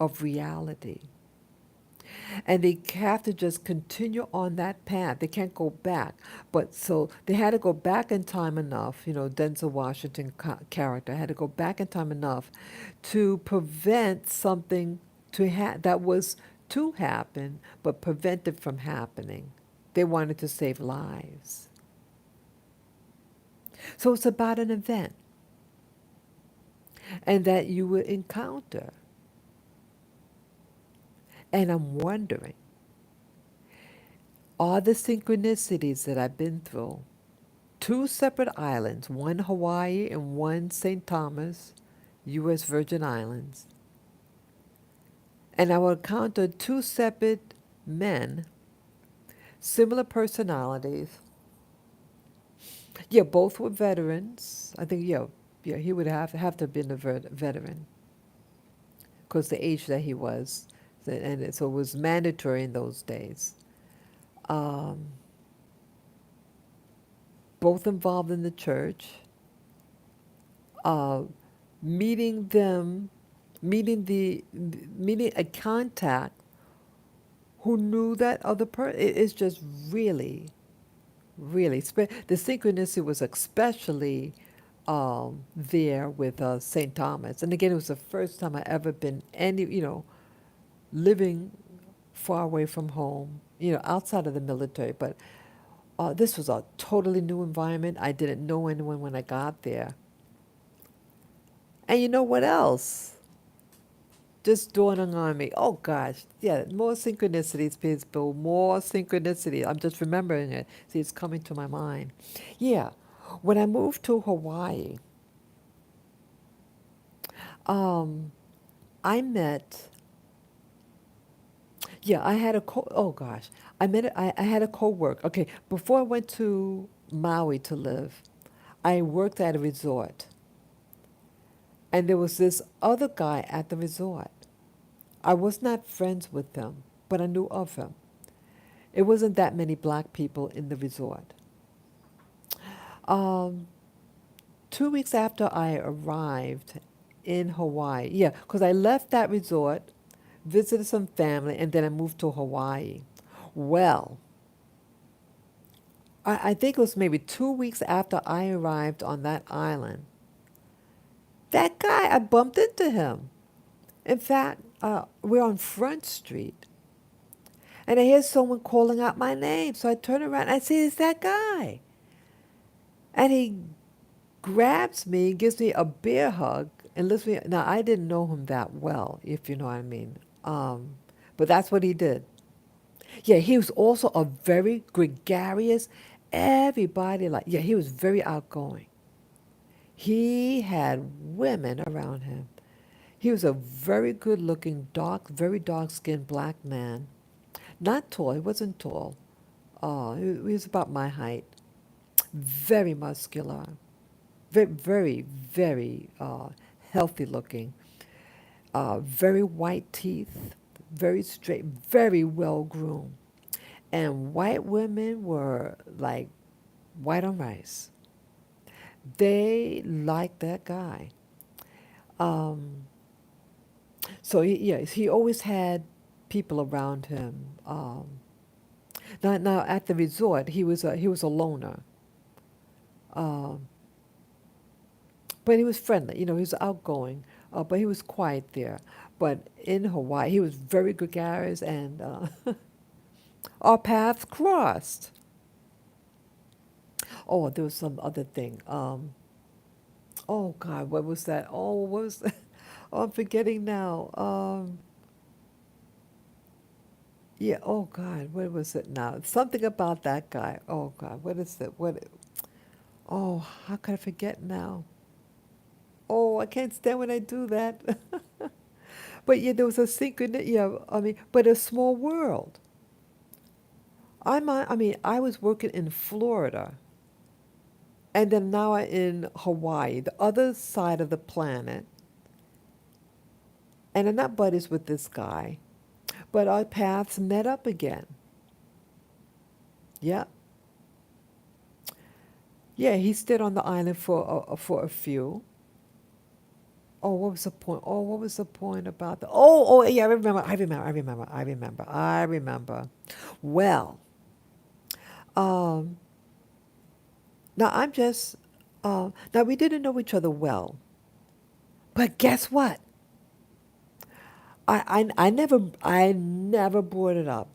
of reality. And they have to just continue on that path. They can't go back. But so they had to go back in time enough, Denzel Washington character had to go back in time enough to prevent something that was to happen, but prevent it from happening. They wanted to save lives. So it's about an event and that you will encounter. And I'm wondering, are the synchronicities that I've been through, two separate islands, one Hawaii and one St. Thomas, U.S. Virgin Islands, and I will encounter two separate men, similar personalities. Yeah, both were veterans. I think, yeah, he would have to have been a veteran because the age that he was, and so it was mandatory in those days. Um, both involved in the church. Uh, meeting them, meeting a contact who knew that other person. It's just really, really. The synchronicity was especially there with St. Thomas. And again, it was the first time I ever been living far away from home, outside of the military. But this was a totally new environment. I didn't know anyone when I got there. And you know what else? Just dawning on me. Oh gosh, yeah, more synchronicities, people, more synchronicity. I'm just remembering it. See, it's coming to my mind. Yeah, when I moved to Hawaii, um, I met. Yeah, I had a oh gosh, I had a co-worker. Okay, before I went to Maui to live, I worked at a resort, and there was this other guy at the resort. I was not friends with him, but I knew of him. It wasn't that many black people in the resort. Um, 2 weeks after I arrived in Hawaii, yeah, because I left that resort visited some family, and then I moved to Hawaii. Well, I think it was maybe 2 weeks after I arrived on that island. That guy, I bumped into him. In fact, we're on Front Street, and I hear someone calling out my name. So I turn around and I see it's that guy. And he grabs me, gives me a bear hug, and lifts me. Now, I didn't know him that well, if you know what I mean. But that's what he did. Yeah, he was also a very gregarious, everybody like, yeah, he was very outgoing. He had women around him. He was a very good looking, very dark skinned black man. Not tall, he wasn't tall. He was about my height. Very muscular. Very, very, very healthy looking. Very white teeth. Very straight. Very well groomed. And white women were like white on rice. They liked that guy. Um, so yes, he always had people around him. Now at the resort, he was a loner, um, but he was friendly. He was outgoing, but he was quiet there. But in Hawaii, he was very gregarious, and our paths crossed. Oh, there was some other thing. Oh God, what was that? Oh, what was that? Oh, I'm forgetting now. Yeah, oh God, what was it now? Something about that guy. Oh God, what is it? Oh, how could I forget now? Oh, I can't stand when I do that. But yeah, there was a synchronicity. Yeah, I mean, but a small world. I mean, I was working in Florida, and then now I'm in Hawaii, the other side of the planet, and I'm not buddies with this guy, but our paths met up again. Yeah, yeah, he stayed on the island for a few. Oh, what was the point? Oh, what was the point about the? Oh, yeah, I remember. Well, um, now I'm just, now we didn't know each other well, but guess what? I never brought it up.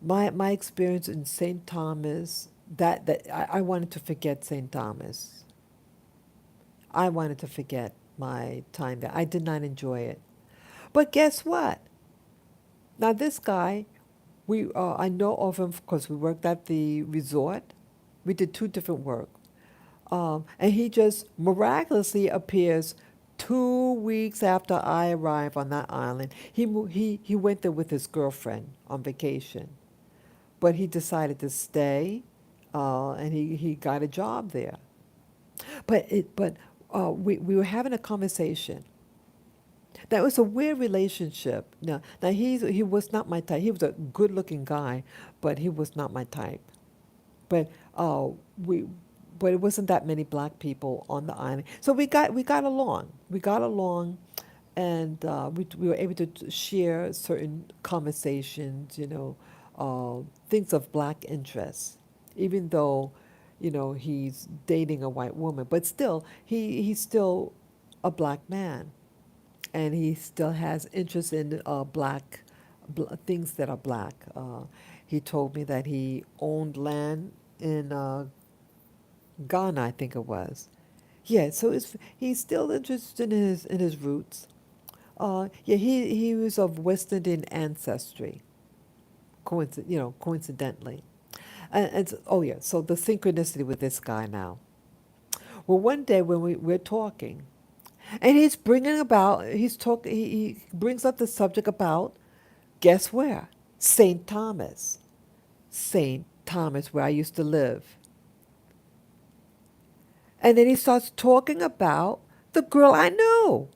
My experience in St. Thomas, that I wanted to forget St. Thomas. I wanted to forget my time there. I did not enjoy it. But guess what? Now this guy, I know of him because we worked at the resort. We did two different work, and he just miraculously appears 2 weeks after I arrive on that island. He went there with his girlfriend on vacation, but he decided to stay, and he got a job there. But we were having a conversation. That was a weird relationship. Now he was not my type. He was a good-looking guy, but he was not my type. But we, but it wasn't that many black people on the island, so we got along. We got along, and we were able to share certain conversations. Things of black interest, even though, he's dating a white woman, but still he's still a black man, and he still has interest in things that are black. He told me that he owned land in Ghana, I think it was. Yeah, so he's still interested in his roots. Yeah, he was of West Indian ancestry, coincidentally. Oh yeah, so the synchronicity with this guy now. Well, one day when we're talking, and he brings up the subject about, guess where? St. Thomas. St. Thomas, where I used to live. And then he starts talking about the girl I knew.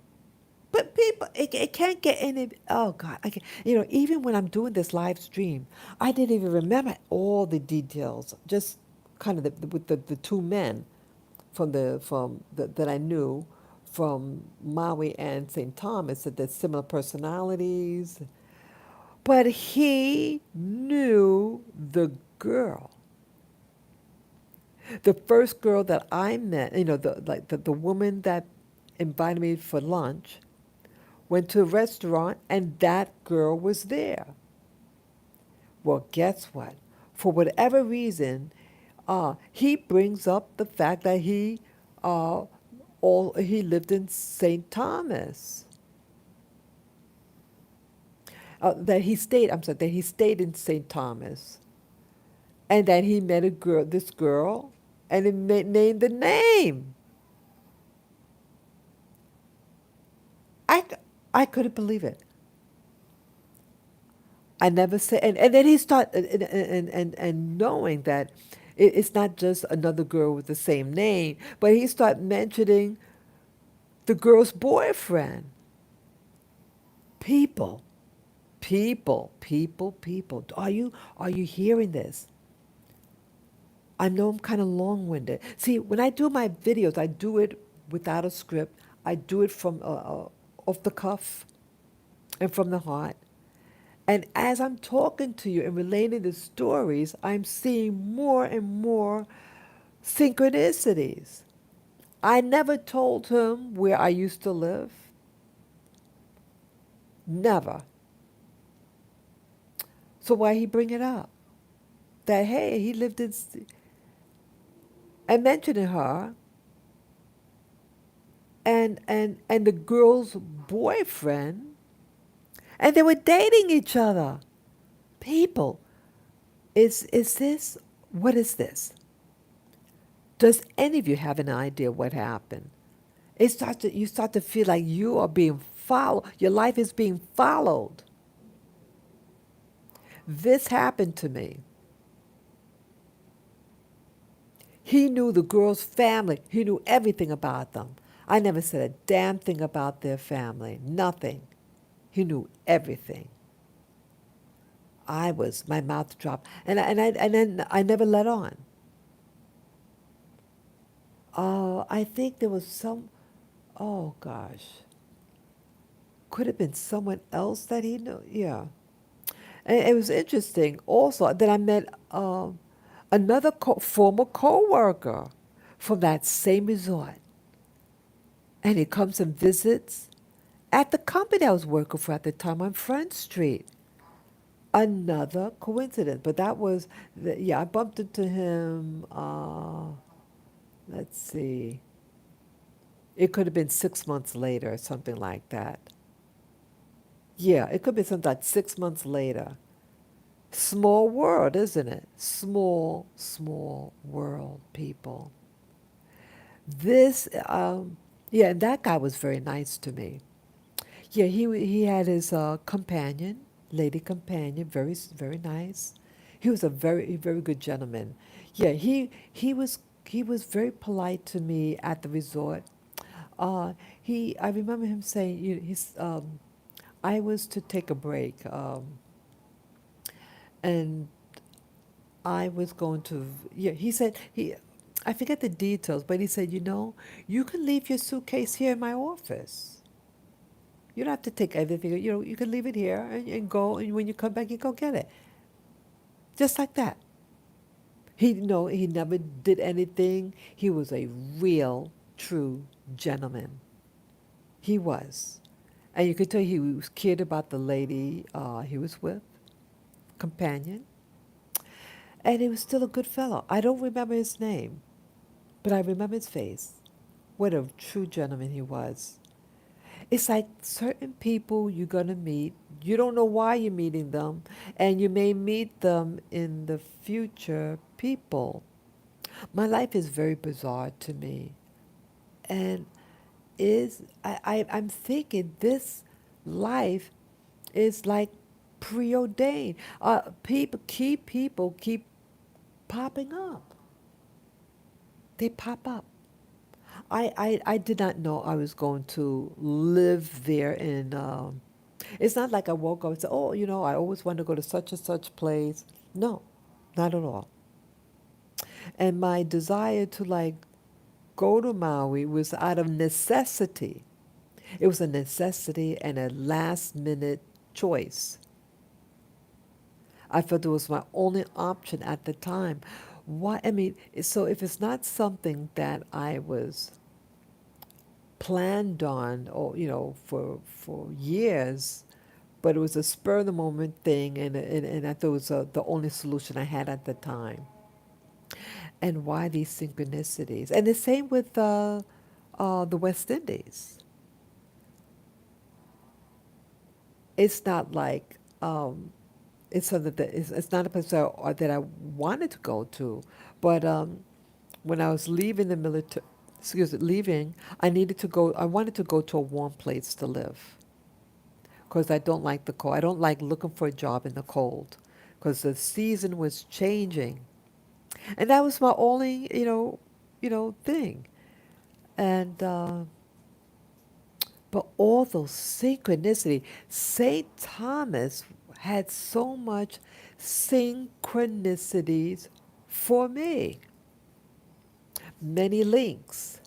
But people, it can't get any. Oh God, I can. Even when I'm doing this live stream, I didn't even remember all the details. Just kind of with the two men that I knew from Maui and St. Thomas, that there's similar personalities. But he knew the girl. The first girl that I met, the woman that invited me for lunch, went to a restaurant and that girl was there. Well, guess what? For whatever reason, he brings up the fact that uh, he lived in St. Thomas. That he stayed in St. Thomas, and that he met this girl, and he named the name. I, I couldn't believe it. I never said, and then he started, and knowing that it's not just another girl with the same name, but he started mentioning the girl's boyfriend. People, people. Are you hearing this? I know I'm kind of long-winded. See, when I do my videos, I do it without a script. I do it from off the cuff and from the heart. And as I'm talking to you and relating the stories, I'm seeing more and more synchronicities. I never told him where I used to live. Never. So why he bring it up? That hey, he lived in, and mentioning her and the girl's boyfriend, and they were dating each other. People, is this, what is this? Does any of you have an idea what happened? You start to feel like you are being followed. Your life is being followed. This happened to me. He knew the girl's family. He knew everything about them. I never said a damn thing about their family. Nothing. He knew everything. My mouth dropped. And then I never let on. I think there was oh gosh. Could have been someone else that he knew. Yeah. And it was interesting also that I met another former co-worker from that same resort. And he comes and visits at the company I was working for at the time on Front Street. Another coincidence. But that was, I bumped into him, let's see, it could have been 6 months later or something like that. Yeah, it could be something like 6 months later. Small world, isn't it? Small world, people. This, yeah, and that guy was very nice to me. Yeah, he had his companion, lady companion, very nice. He was a very good gentleman. Yeah, he was very polite to me at the resort. I remember him saying, I was to take a break, and I was going to, yeah, he said, I forget the details, but he said, you can leave your suitcase here in my office. You don't have to take everything, you can leave it here and go, and when you come back, you go get it. Just like that. He never did anything. He was a real, true gentleman. He was. And you could tell he was cared about the lady he was with, companion. And he was still a good fellow. I don't remember his name, but I remember his face. What a true gentleman he was. It's like certain people you're going to meet, you don't know why you're meeting them, and you may meet them in the future. People. My life is very bizarre to me. And I'm thinking this life is like preordained. People keep popping up. They pop up. I did not know I was going to live there in, it's not like I woke up and said, oh, I always wanted to go to such and such place. No, not at all. And my desire to go to Maui was out of necessity. It was a necessity and a last minute choice. I felt it was my only option at the time. Why? I mean, so if it's not something that I was planned on, or for years, but it was a spur of the moment thing, and I thought it was the only solution I had at the time. And why these synchronicities? And the same with the West Indies. It's not like it's something that it's not a place that I wanted to go to, but when I was leaving the military, excuse me, leaving, I needed to go. I wanted to go to a warm place to live because I don't like the cold. I don't like looking for a job in the cold because the season was changing, and that was my only thing. And but all those synchronicity, Saint Thomas had so much synchronicities for me, many links,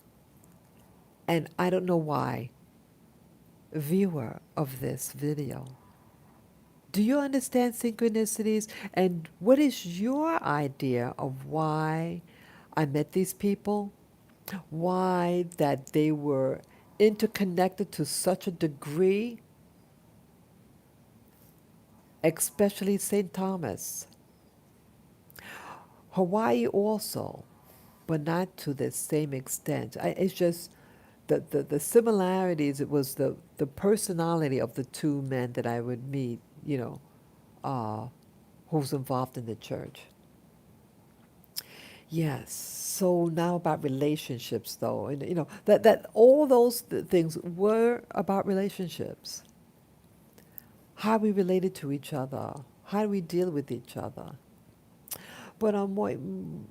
and I don't know why. Viewer of this video, do you understand synchronicities? And what is your idea of why I met these people? Why that they were interconnected to such a degree, especially St. Thomas. Hawaii also, but not to the same extent. It's just the similarities. It was the personality of the two men that I would meet, uh, who's involved in the church. Yes. So now about relationships, though, and that all those things were about relationships. How we related to each other, how do we deal with each other. But on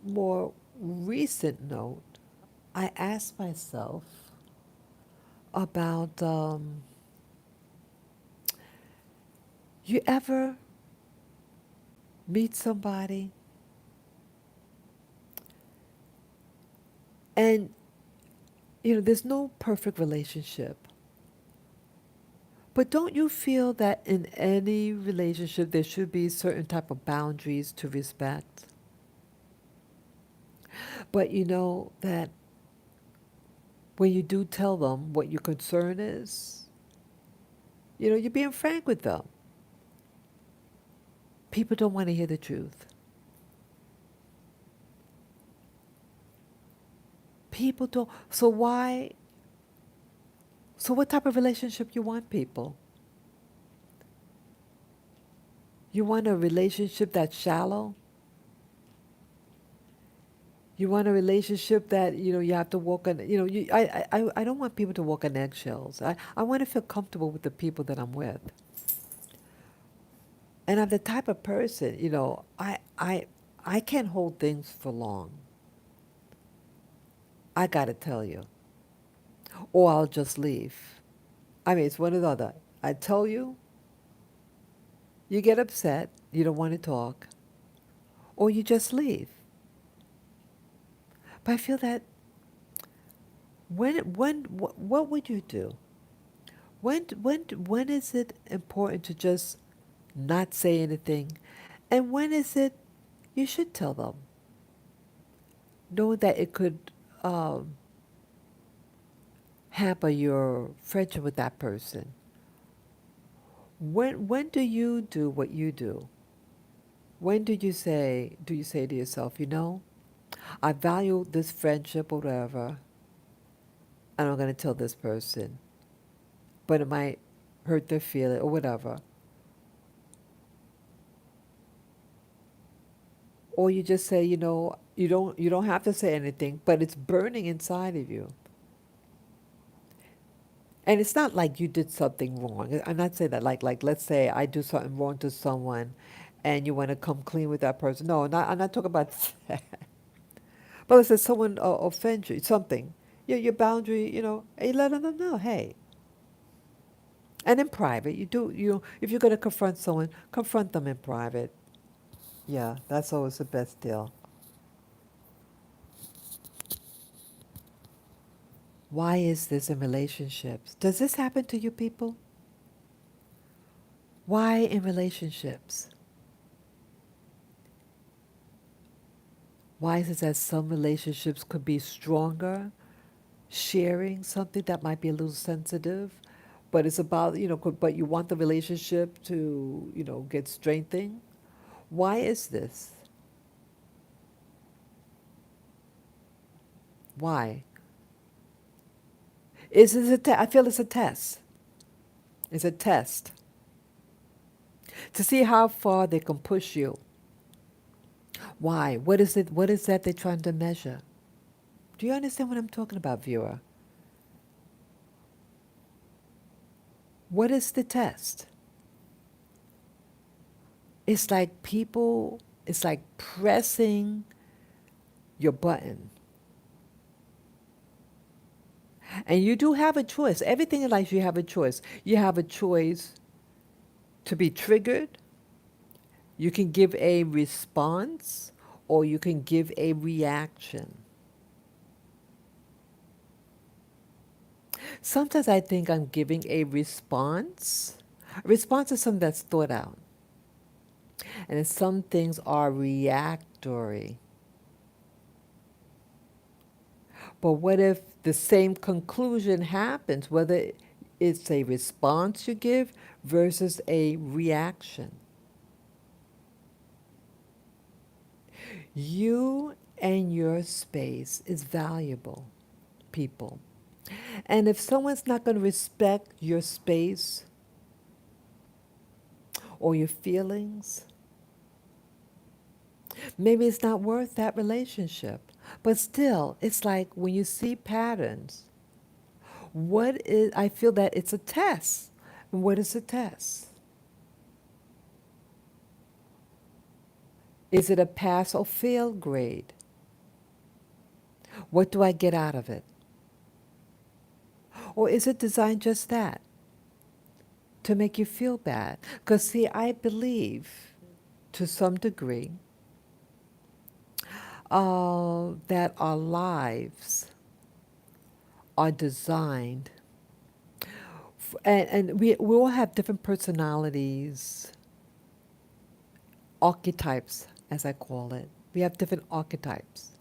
more recent note, I asked myself about you ever meet somebody and there's no perfect relationship. But don't you feel that in any relationship there should be certain type of boundaries to respect? But you know that when you do tell them what your concern is, you're being frank with them. People don't want to hear the truth. People don't. So why? So what type of relationship you want, people? You want a relationship that's shallow? You want a relationship that you have to walk on. I don't want people to walk on eggshells. I want to feel comfortable with the people that I'm with. And I'm the type of person, I can't hold things for long. I gotta tell you, or I'll just leave. I mean, it's one or the other. I tell you, you get upset, you don't want to talk, or you just leave. But I feel that what would you do? When is it important to just not say anything, and when is it you should tell them, knowing that it could um, hamper your friendship with that person? When do you do what you do? When do you say to yourself, I value this friendship or whatever, and I'm going to tell this person, but it might hurt their feeling or whatever. Or you just say, you don't have to say anything, but it's burning inside of you. And it's not like you did something wrong. I'm not saying that like let's say I do something wrong to someone and you want to come clean with that person. No, I'm not talking about that. But let's say someone offends you, something. Your boundary, and you let them know, hey. And in private, if you're going to confront someone, confront them in private. Yeah, that's always the best deal. Why is this in relationships? Does this happen to you people? Why in relationships? Why is it that some relationships could be stronger, sharing something that might be a little sensitive, but it's about, but you want the relationship to, get strengthened? Why is this? Why? Is this I feel it's a test. It's a test to see how far they can push you. Why? What is it? What is that they're trying to measure? Do you understand what I'm talking about, viewer? What is the test? It's like people, it's like pressing your button. And you do have a choice. Everything in life, you have a choice. You have a choice to be triggered. You can give a response or you can give a reaction. Sometimes I think I'm giving a response. A response is something that's thought out. And then some things are reactory. But what if the same conclusion happens, whether it's a response you give versus a reaction? You and your space is valuable, people. And if someone's not going to respect your space or your feelings, maybe it's not worth that relationship. But still, it's like when you see patterns, I feel that it's a test. What is a test? Is it a pass or fail grade? What do I get out of it? Or is it designed just that? To make you feel bad? Because, see, I believe to some degree that our lives are designed, and we all have different personalities, archetypes, as I call it. We have different archetypes.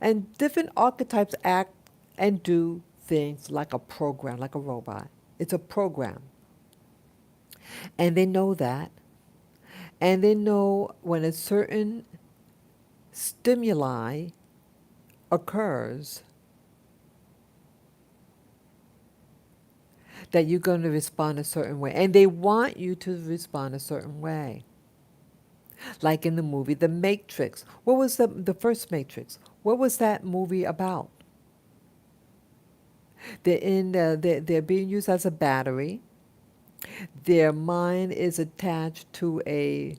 And different archetypes act and do things like a program, like a robot. It's a program. And they know that. And they know when a certain stimuli occurs that you're going to respond a certain way. And they want you to respond a certain way. Like in the movie The Matrix. What was the first Matrix? What was that movie about? They're being used as a battery. Their mind is attached to a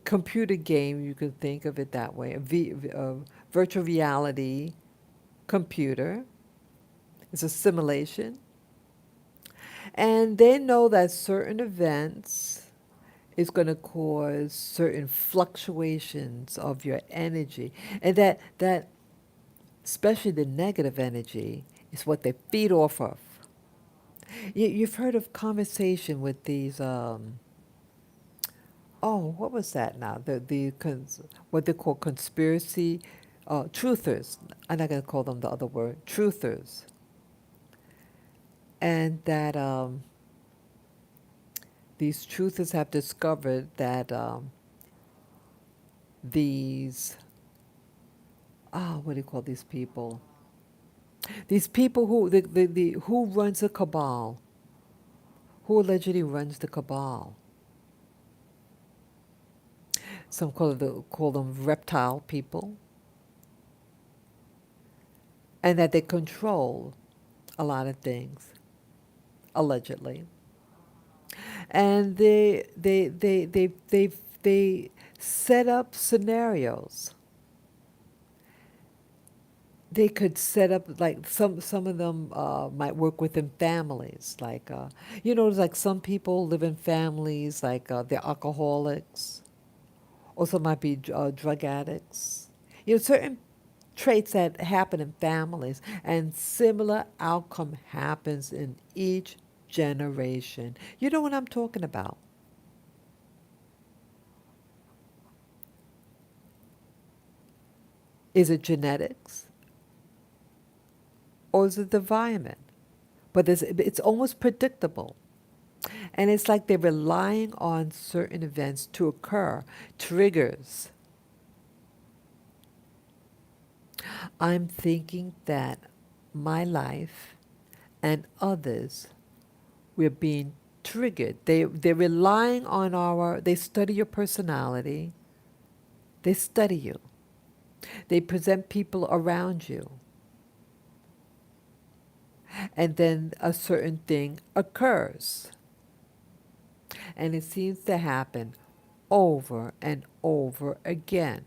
computer game, you can think of it that way, a virtual reality computer. It's a simulation. And they know that certain events is going to cause certain fluctuations of your energy. And that especially the negative energy, is what they feed off of. You've heard of conversation with these, what was that now? What they call conspiracy, truthers. I'm not going to call them the other word, truthers. And that these truthers have discovered that these, what do you call these people? These people who runs the cabal, who allegedly runs the cabal. Some call them reptile people. And that they control a lot of things, allegedly. And they set up scenarios. They could set up, like some of them might work within families, like like some people live in families, like they're alcoholics, or some might be drug addicts. Certain traits that happen in families, and similar outcome happens in each generation. You know what I'm talking about? Is it genetics or is it the environment? But it's almost predictable. And it's like they're relying on certain events to occur, triggers. I'm thinking that my life and others, we're being triggered. They're relying on they study your personality, they study you, they present people around you, and then a certain thing occurs. And it seems to happen over and over again.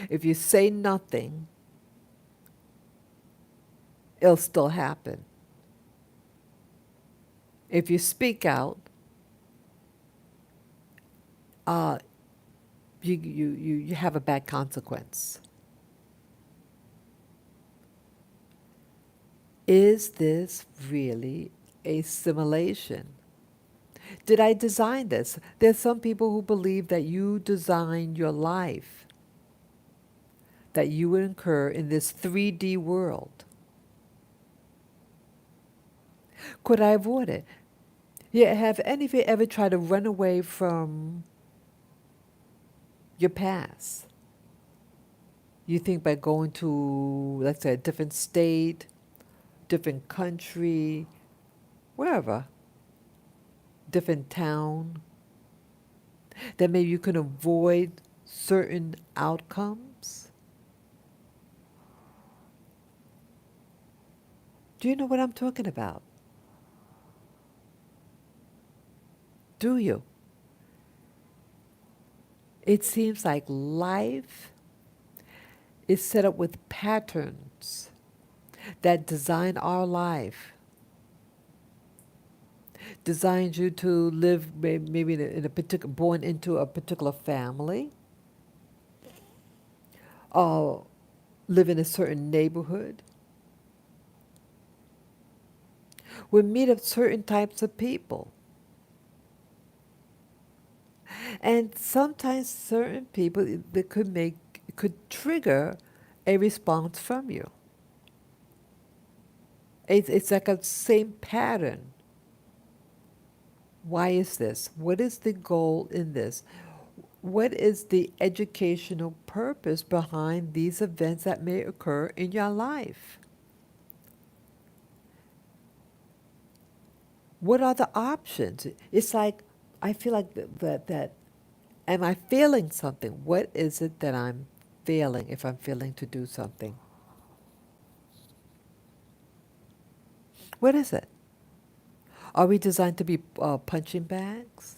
If you say nothing, it'll still happen. If you speak out, uh, you have a bad consequence. Is this really a simulation? Did I design this? There's some people who believe that you designed your life, that you would incur in this 3D world. Could I avoid it? Yeah, have any of you ever tried to run away from your past? You think by going to, let's say, a different state, different country, wherever, different town, that maybe you can avoid certain outcomes? Do you know what I'm talking about? Do you? It seems like life is set up with patterns that design our life, designed you to live maybe in a particular, born into a particular family, or live in a certain neighborhood. We meet up certain types of people. And sometimes certain people that could trigger a response from you. It's like a same pattern. Why is this? What is the goal in this? What is the educational purpose behind these events that may occur in your life? What are the options? It's like, I feel like that am I failing something? What is it that I'm failing if I'm failing to do something? What is it? Are we designed to be punching bags?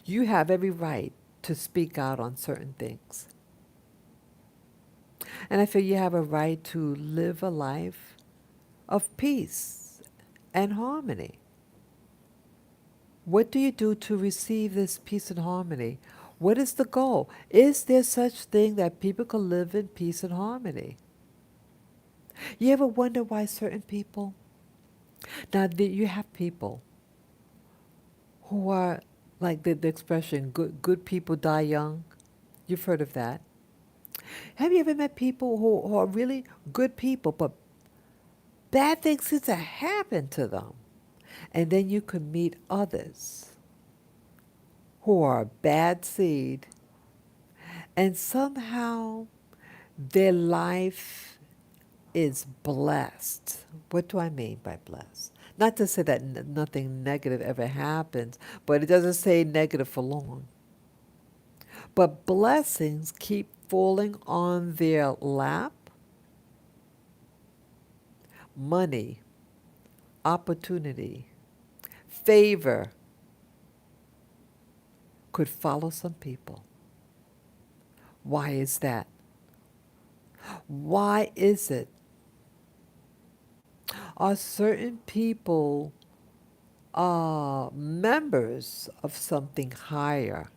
You have every right to speak out on certain things. And I feel you have a right to live a life of peace and harmony. What do you do to receive this peace and harmony? What is the goal? Is there such thing that people can live in peace and harmony? You ever wonder why certain people? Now, you have people who are like the expression, good people die young. You've heard of that. Have you ever met people who are really good people, but bad things seem to happen to them? And then you could meet others who are bad seed, and somehow their life is blessed. What do I mean by blessed? Not to say that nothing negative ever happens, but it doesn't say negative for long. But blessings keep falling on their lap. Money, opportunity, favor could follow some people. Why is that? Why is it? Are certain people members of something higher?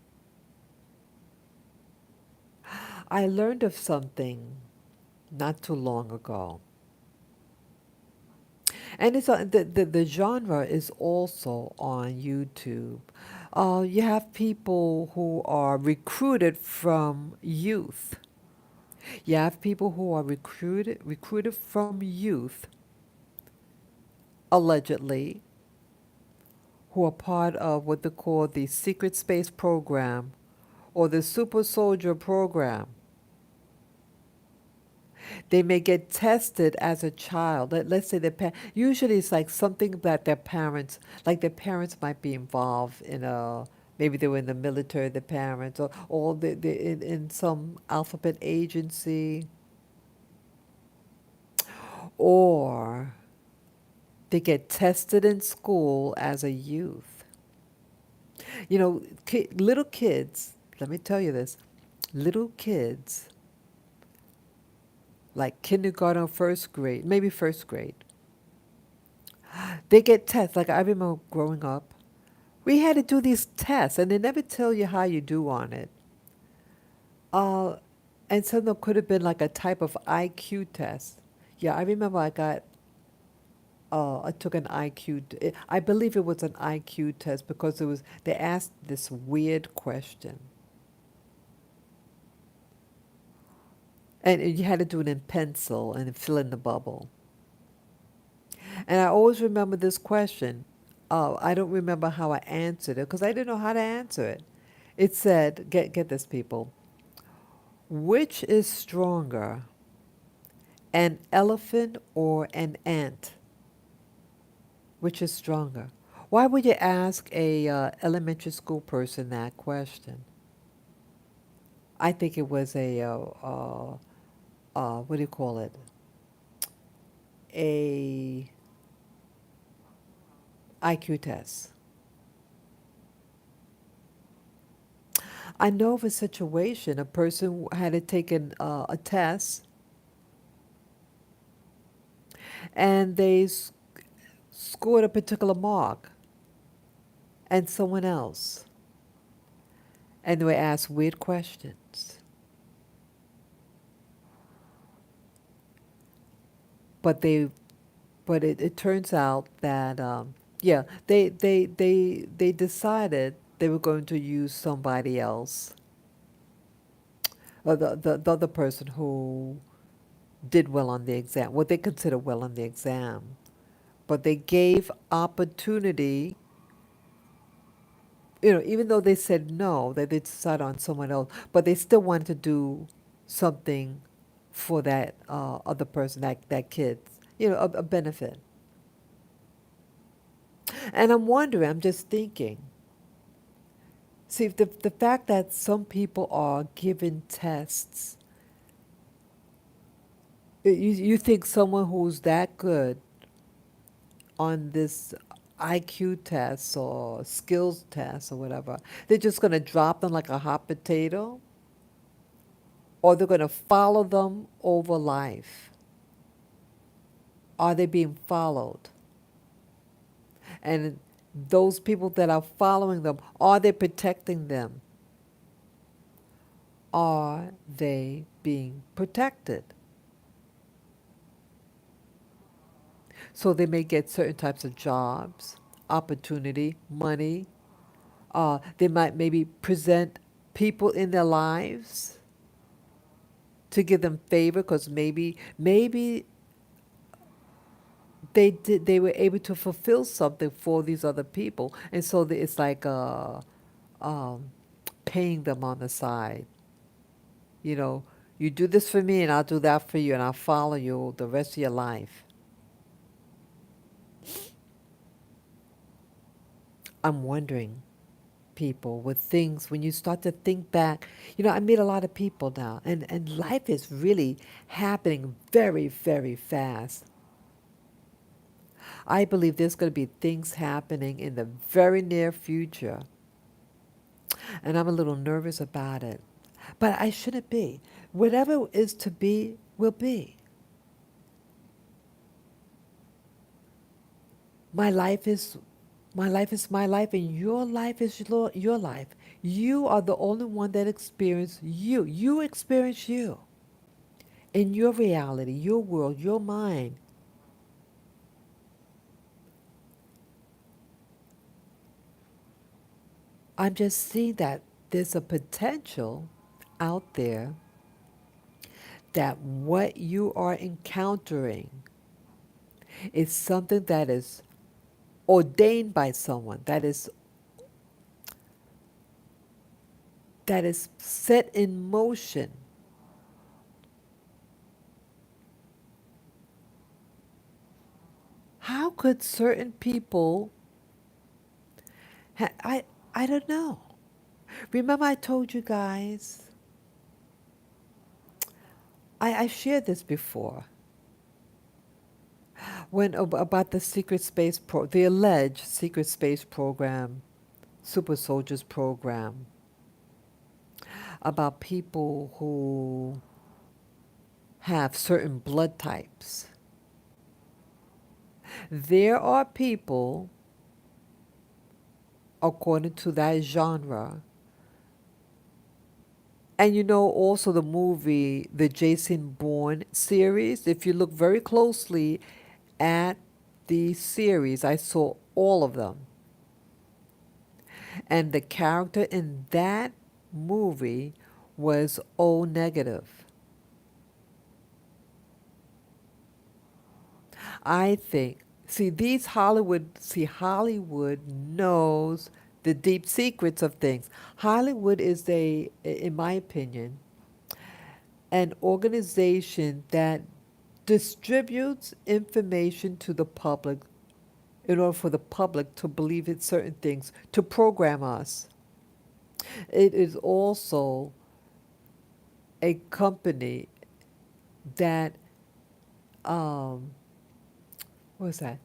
I learned of something not too long ago. And it's the genre is also on YouTube. You have people who are recruited from youth. You have people who are recruited from youth, allegedly, who are part of what they call the Secret Space Program or the Super Soldier Program. They may get tested as a child. Let's say usually it's like something that their parents, like their parents might be involved in maybe they were in the military, the parents, or in some alphabet agency, or they get tested in school as a youth. You know, little kids, let me tell you this, little kids, like kindergarten or first grade, maybe first grade, they get tests. Like I remember growing up, we had to do these tests, and they never tell you how you do on it. Uh, and some of them could have been like a type of IQ test. Yeah, I remember I took an IQ. I believe it was an IQ test because they asked this weird question, and you had to do it in pencil and fill in the bubble. And I always remember this question. I don't remember how I answered it because I didn't know how to answer it. It said, get this, people. Which is stronger, an elephant or an ant? Which is stronger? Why would you ask a elementary school person that question? I think it was what do you call it? A IQ test. I know of a situation, a person had to take a test, and scored a particular mark, and someone else. And they were asked weird questions. But it turns out that, yeah, they decided they were going to use somebody else, or the other person who did well on the exam, what they consider well on the exam. But they gave opportunity, even though they said no, that they decided on someone else, but they still wanted to do something for that other person, that kid, a benefit. And I'm wondering, I'm just thinking, see, the fact that some people are given tests, you think someone who's that good on this IQ test or skills test or whatever, they're just going to drop them like a hot potato? Or they're going to follow them over life? Are they being followed? And those people that are following them, are they protecting them? Are they being protected? So they may get certain types of jobs, opportunity, money. They might maybe present people in their lives to give them favor because maybe they were able to fulfill something for these other people, and so it's like um, paying them on the side. You know, you do this for me, and I'll do that for you, and I'll follow you the rest of your life. I'm wondering, people, with things, when you start to think back, I meet a lot of people now, and life is really happening very, very fast. I believe there's going to be things happening in the very near future, and I'm a little nervous about it. But I shouldn't be. Whatever is to be, will be. My life is my life is my life, and your life is your life. You are the only one that experience you. You experience you in your reality, your world, your mind. I'm just seeing that there's a potential out there that what you are encountering is something that is ordained by someone, that is set in motion. How could certain people I don't know. Remember I told you guys, I shared this before, about the the alleged secret space program, super soldiers program, about people who have certain blood types. There are people, according to that genre, and also the movie, the Jason Bourne series, if you look very closely at the series, I saw all of them. And the character in that movie was O negative. I think, Hollywood knows the deep secrets of things. Hollywood is in my opinion, an organization that distributes information to the public in order for the public to believe in certain things, to program us. It is also a company that, um, what is that?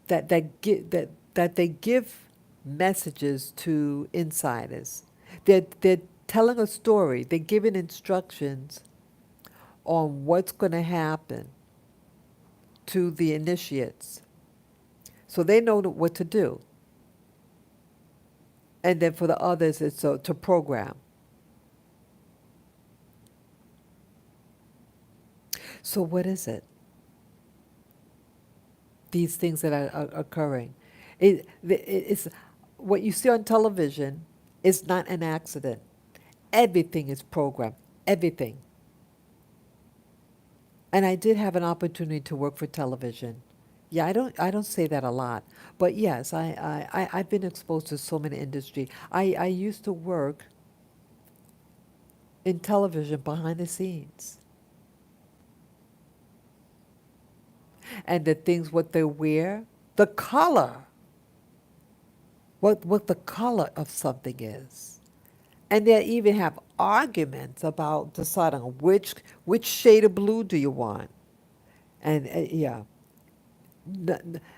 That they give messages to insiders. They're telling a story. They're giving instructions on what's going to happen to the initiates, so they know what to do. And then for the others, it's to program. So what is it? These things that are occurring. It's what you see on television is not an accident. Everything is programmed. Everything. And I did have an opportunity to work for television. Yeah, I don't say that a lot, but yes, I've been exposed to so many industry. I used to work in television behind the scenes, and the things what they wear, the color, what the color of something is. And they even have arguments about deciding which shade of blue do you want. And yeah,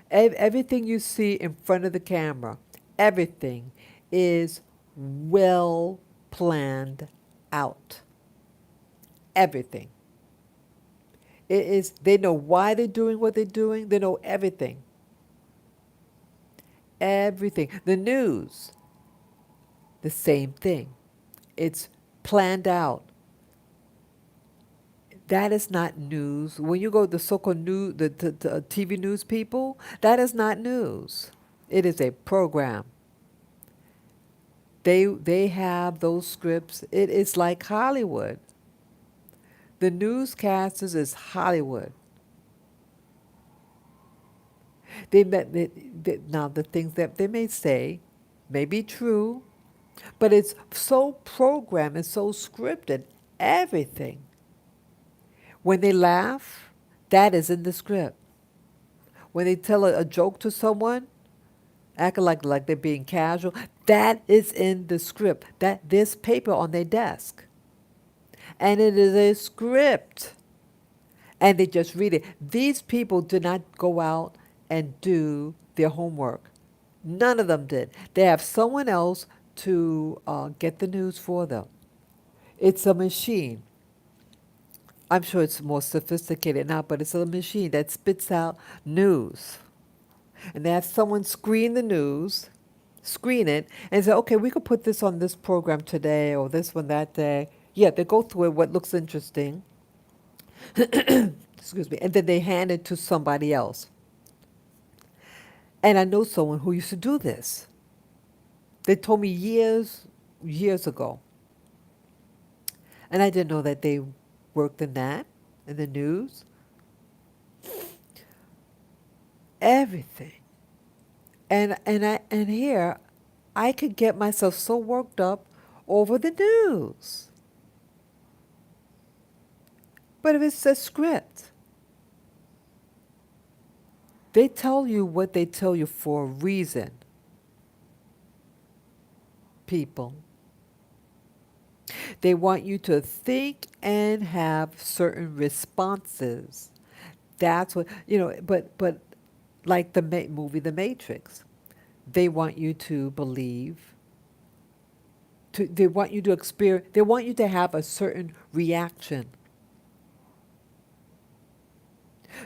everything you see in front of the camera, everything is well planned out. Everything. It is. They know why they're doing what they're doing. They know everything. Everything. The news, the same thing. It's planned out. That is not news. When you go to the so-called news, the TV news people, that is not news. It is a program. They have those scripts. It is like Hollywood. The newscasters is Hollywood. Now the things that they may say may be true, but it's so programmed and so scripted. Everything. When they laugh, that is in the script. When they tell a joke to someone, acting like they're being casual, that is in the script. That this paper on their desk, and it is a script, and they just read it. These people did not go out and do their homework. None of them did. They have someone else to get the news for them. It's a machine. I'm sure it's more sophisticated now, but it's a machine that spits out news. And they have someone screen the news, screen it, and say, okay, we could put this on this program today or this one that day. Yeah, they go through it, what looks interesting, excuse me, and then they hand it to somebody else. And I know someone who used to do this. They told me years ago, and I didn't know that they worked in that, in the news. Everything. And here, I could get myself so worked up over the news. But if it's a script, they tell you what they tell you for a reason, people. They want you to think and have certain responses. That's what, but like the movie The Matrix, they want you to believe, they want you to experience, they want you to have a certain reaction.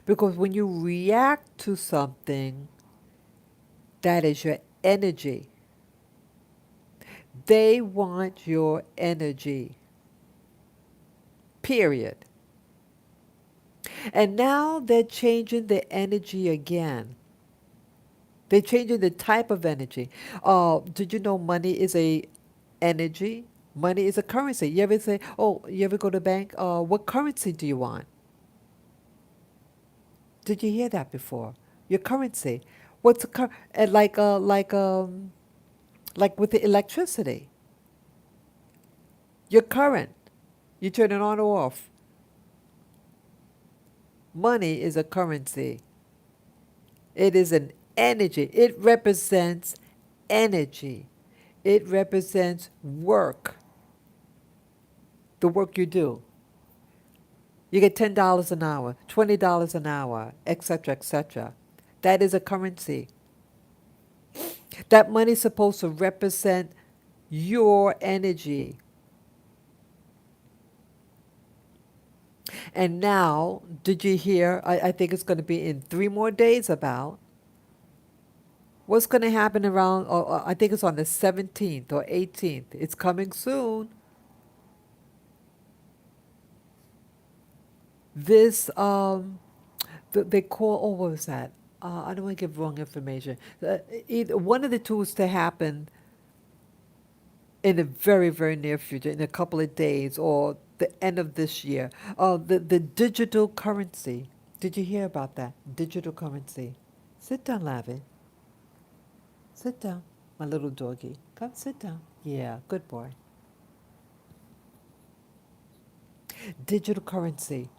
Because when you react to something, that is your energy. They want your energy, period. And now they're changing the energy again. They're changing the type of energy. Did you know money is a energy? Money is a currency. You ever say, oh, you ever go to the bank? What currency do you want? Did you hear that before? Your currency. What's a like with the electricity? Your current. You turn it on or off. Money is a currency. It is an energy. It represents energy. It represents work, the work you do. You get $10 an hour, $20 an hour, etc., etc. That is a currency. That money is supposed to represent your energy. And now, did you hear? I think it's going to be in 3 more days about what's going to happen around, I think it's on the 17th or 18th. It's coming soon. This, they call, oh, what was that? I don't want to give wrong information. Either one of the two is to happen in the very, very near future, in a couple of days or the end of this year. The digital currency. Did you hear about that? Digital currency. Sit down, Lavi. Sit down, my little doggy. Come sit down. Yeah, good boy. Digital currency.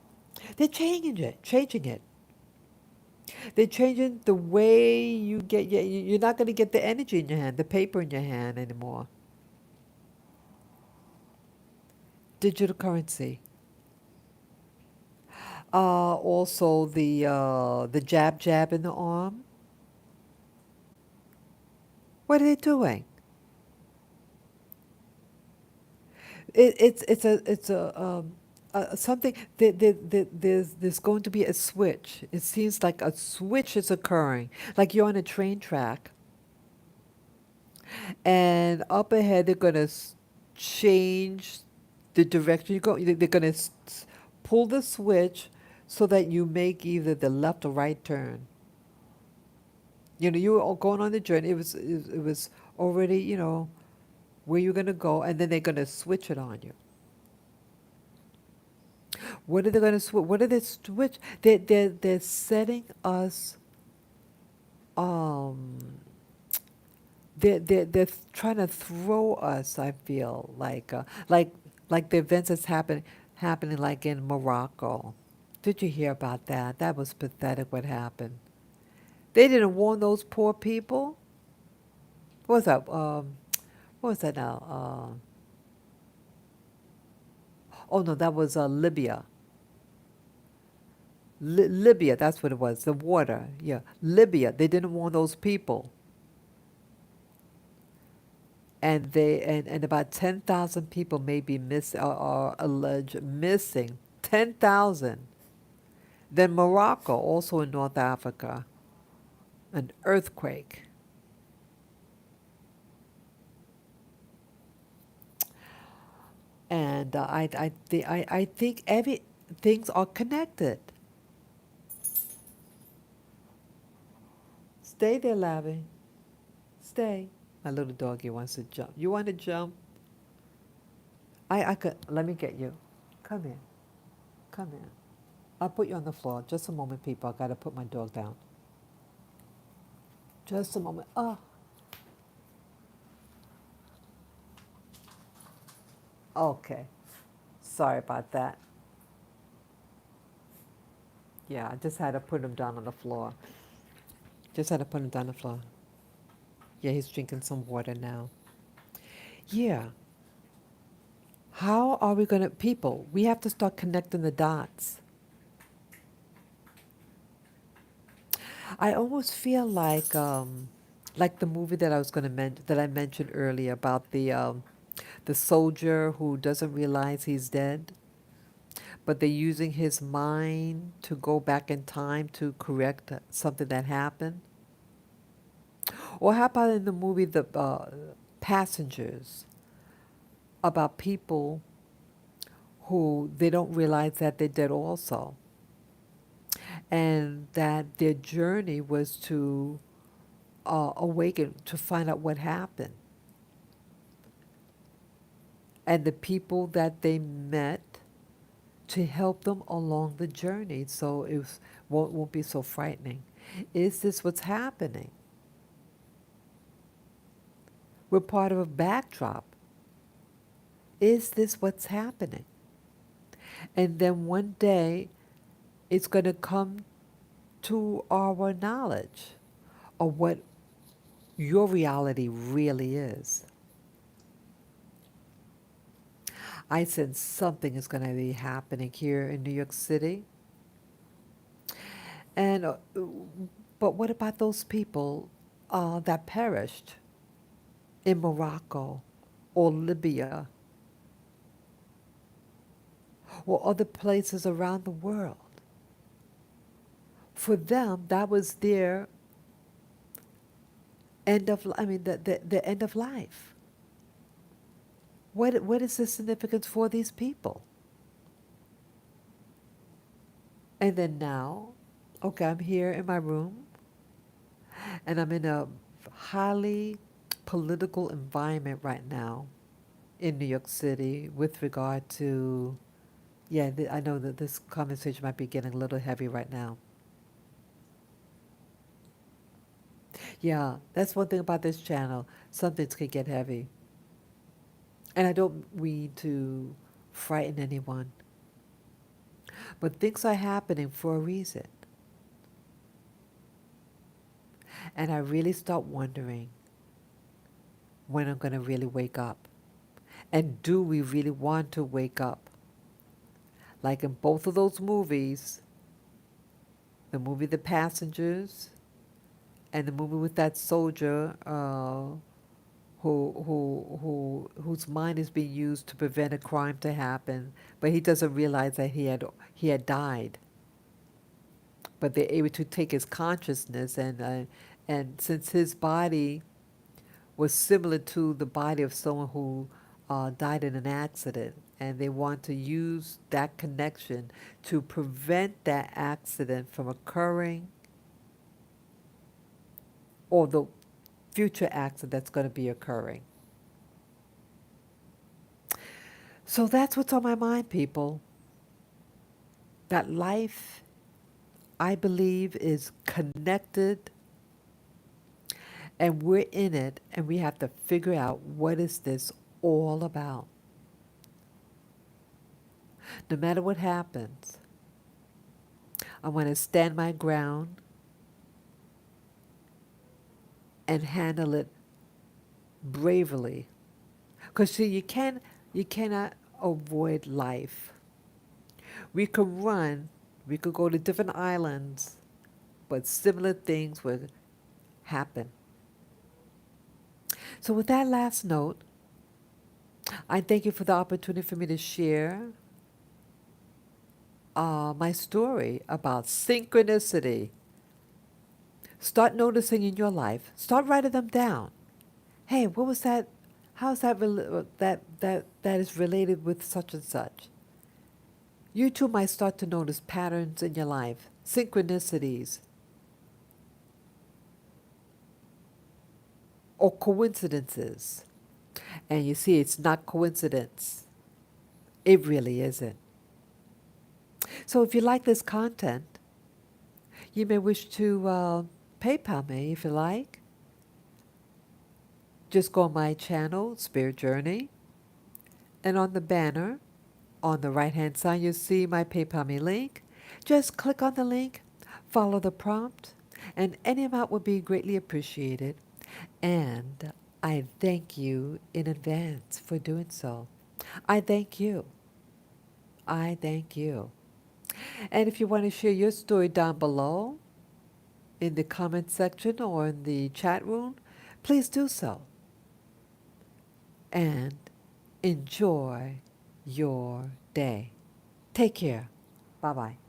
They're changing it, changing it. They're changing the way you get, you're not going to get the energy in your hand, the paper in your hand anymore. Digital currency. Also the jab in the arm. What are they doing? It's something. There's going to be a switch. It seems like a switch is occurring. Like you're on a train track, and up ahead they're gonna change the direction you go. They're gonna pull the switch so that you make either the left or right turn. You were all going on the journey. It was already where you're gonna go, and then they're gonna switch it on you. What are they gonna switch? What are they switch? They're setting us. Um, they're trying to throw us. I feel like the events that's happening like in Morocco. Did you hear about that? That was pathetic. What happened? They didn't warn those poor people. What was that? What was that now? Oh no, that was Libya. Libya, that's what it was. The water, yeah. Libya, they didn't warn those people, and and about 10,000 people may be are alleged missing. 10,000. Then Morocco, also in North Africa, an earthquake. And I think every things are connected. Stay there, Lavi. Stay. My little doggy wants to jump. You want to jump? I could. Let me get you. Come here. Come here. I'll put you on the floor. Just a moment, people. I got to put my dog down. Just a moment. Oh, okay. Sorry about that. Yeah, I just had to put him down on the floor. Just had to put him down on the floor. Yeah, he's drinking some water now. Yeah. How are we going to, people, we have to start connecting the dots. I almost feel like the movie that I was going to that I mentioned earlier about the soldier who doesn't realize he's dead, but they're using his mind to go back in time to correct something that happened. Or how about in the movie The Passengers, about people who they don't realize that they're dead also, and that their journey was to awaken to find out what happened, and the people that they met to help them along the journey, so won't be so frightening. Is this what's happening? We're part of a backdrop. Is this what's happening? And then one day it's going to come to our knowledge of what your reality really is. I sense something is going to be happening here in New York City. And but what about those people that perished in Morocco or Libya or other places around the world? For them, that was their end of, the end of life. What is the significance for these people? And then now, okay, I'm here in my room, and I'm in a highly political environment right now in New York City with regard to, yeah, I know that this conversation might be getting a little heavy right now. Yeah, that's one thing about this channel. Some things can get heavy. And I don't mean to frighten anyone, but things are happening for a reason. And I really start wondering when I'm going to really wake up. And do we really want to wake up? Like in both of those movies, the movie The Passengers and the movie with that soldier whose mind is being used to prevent a crime to happen, but he doesn't realize that he had died. But they're able to take his consciousness, and since his body was similar to the body of someone who died in an accident, and they want to use that connection to prevent that accident from occurring, or the future accident that's going to be occurring. So that's what's on my mind, people. That life, I believe, is connected, and we're in it, and we have to figure out what is this all about. No matter what happens, I want to stand my ground and handle it bravely. Because see, you cannot avoid life. We could run, we could go to different islands, but similar things would happen. So with that last note, I thank you for the opportunity for me to share my story about synchronicity. Start noticing in your life. Start writing them down. Hey, what was that? How is that that is related with such and such? You too might start to notice patterns in your life, synchronicities. or coincidences. And you see, it's not coincidence. It really isn't. So if you like this content, you may wish to PayPal me if you like. Just go on my channel, Spirit Journey, and on the banner on the right hand side, you'll see my PayPal me link. Just click on the link, follow the prompt, and any amount would be greatly appreciated. And I thank you in advance for doing so. I thank you. I thank you. And if you want to share your story down below in the comment section or in the chat room, please do so. And enjoy your day. Take care. Bye bye.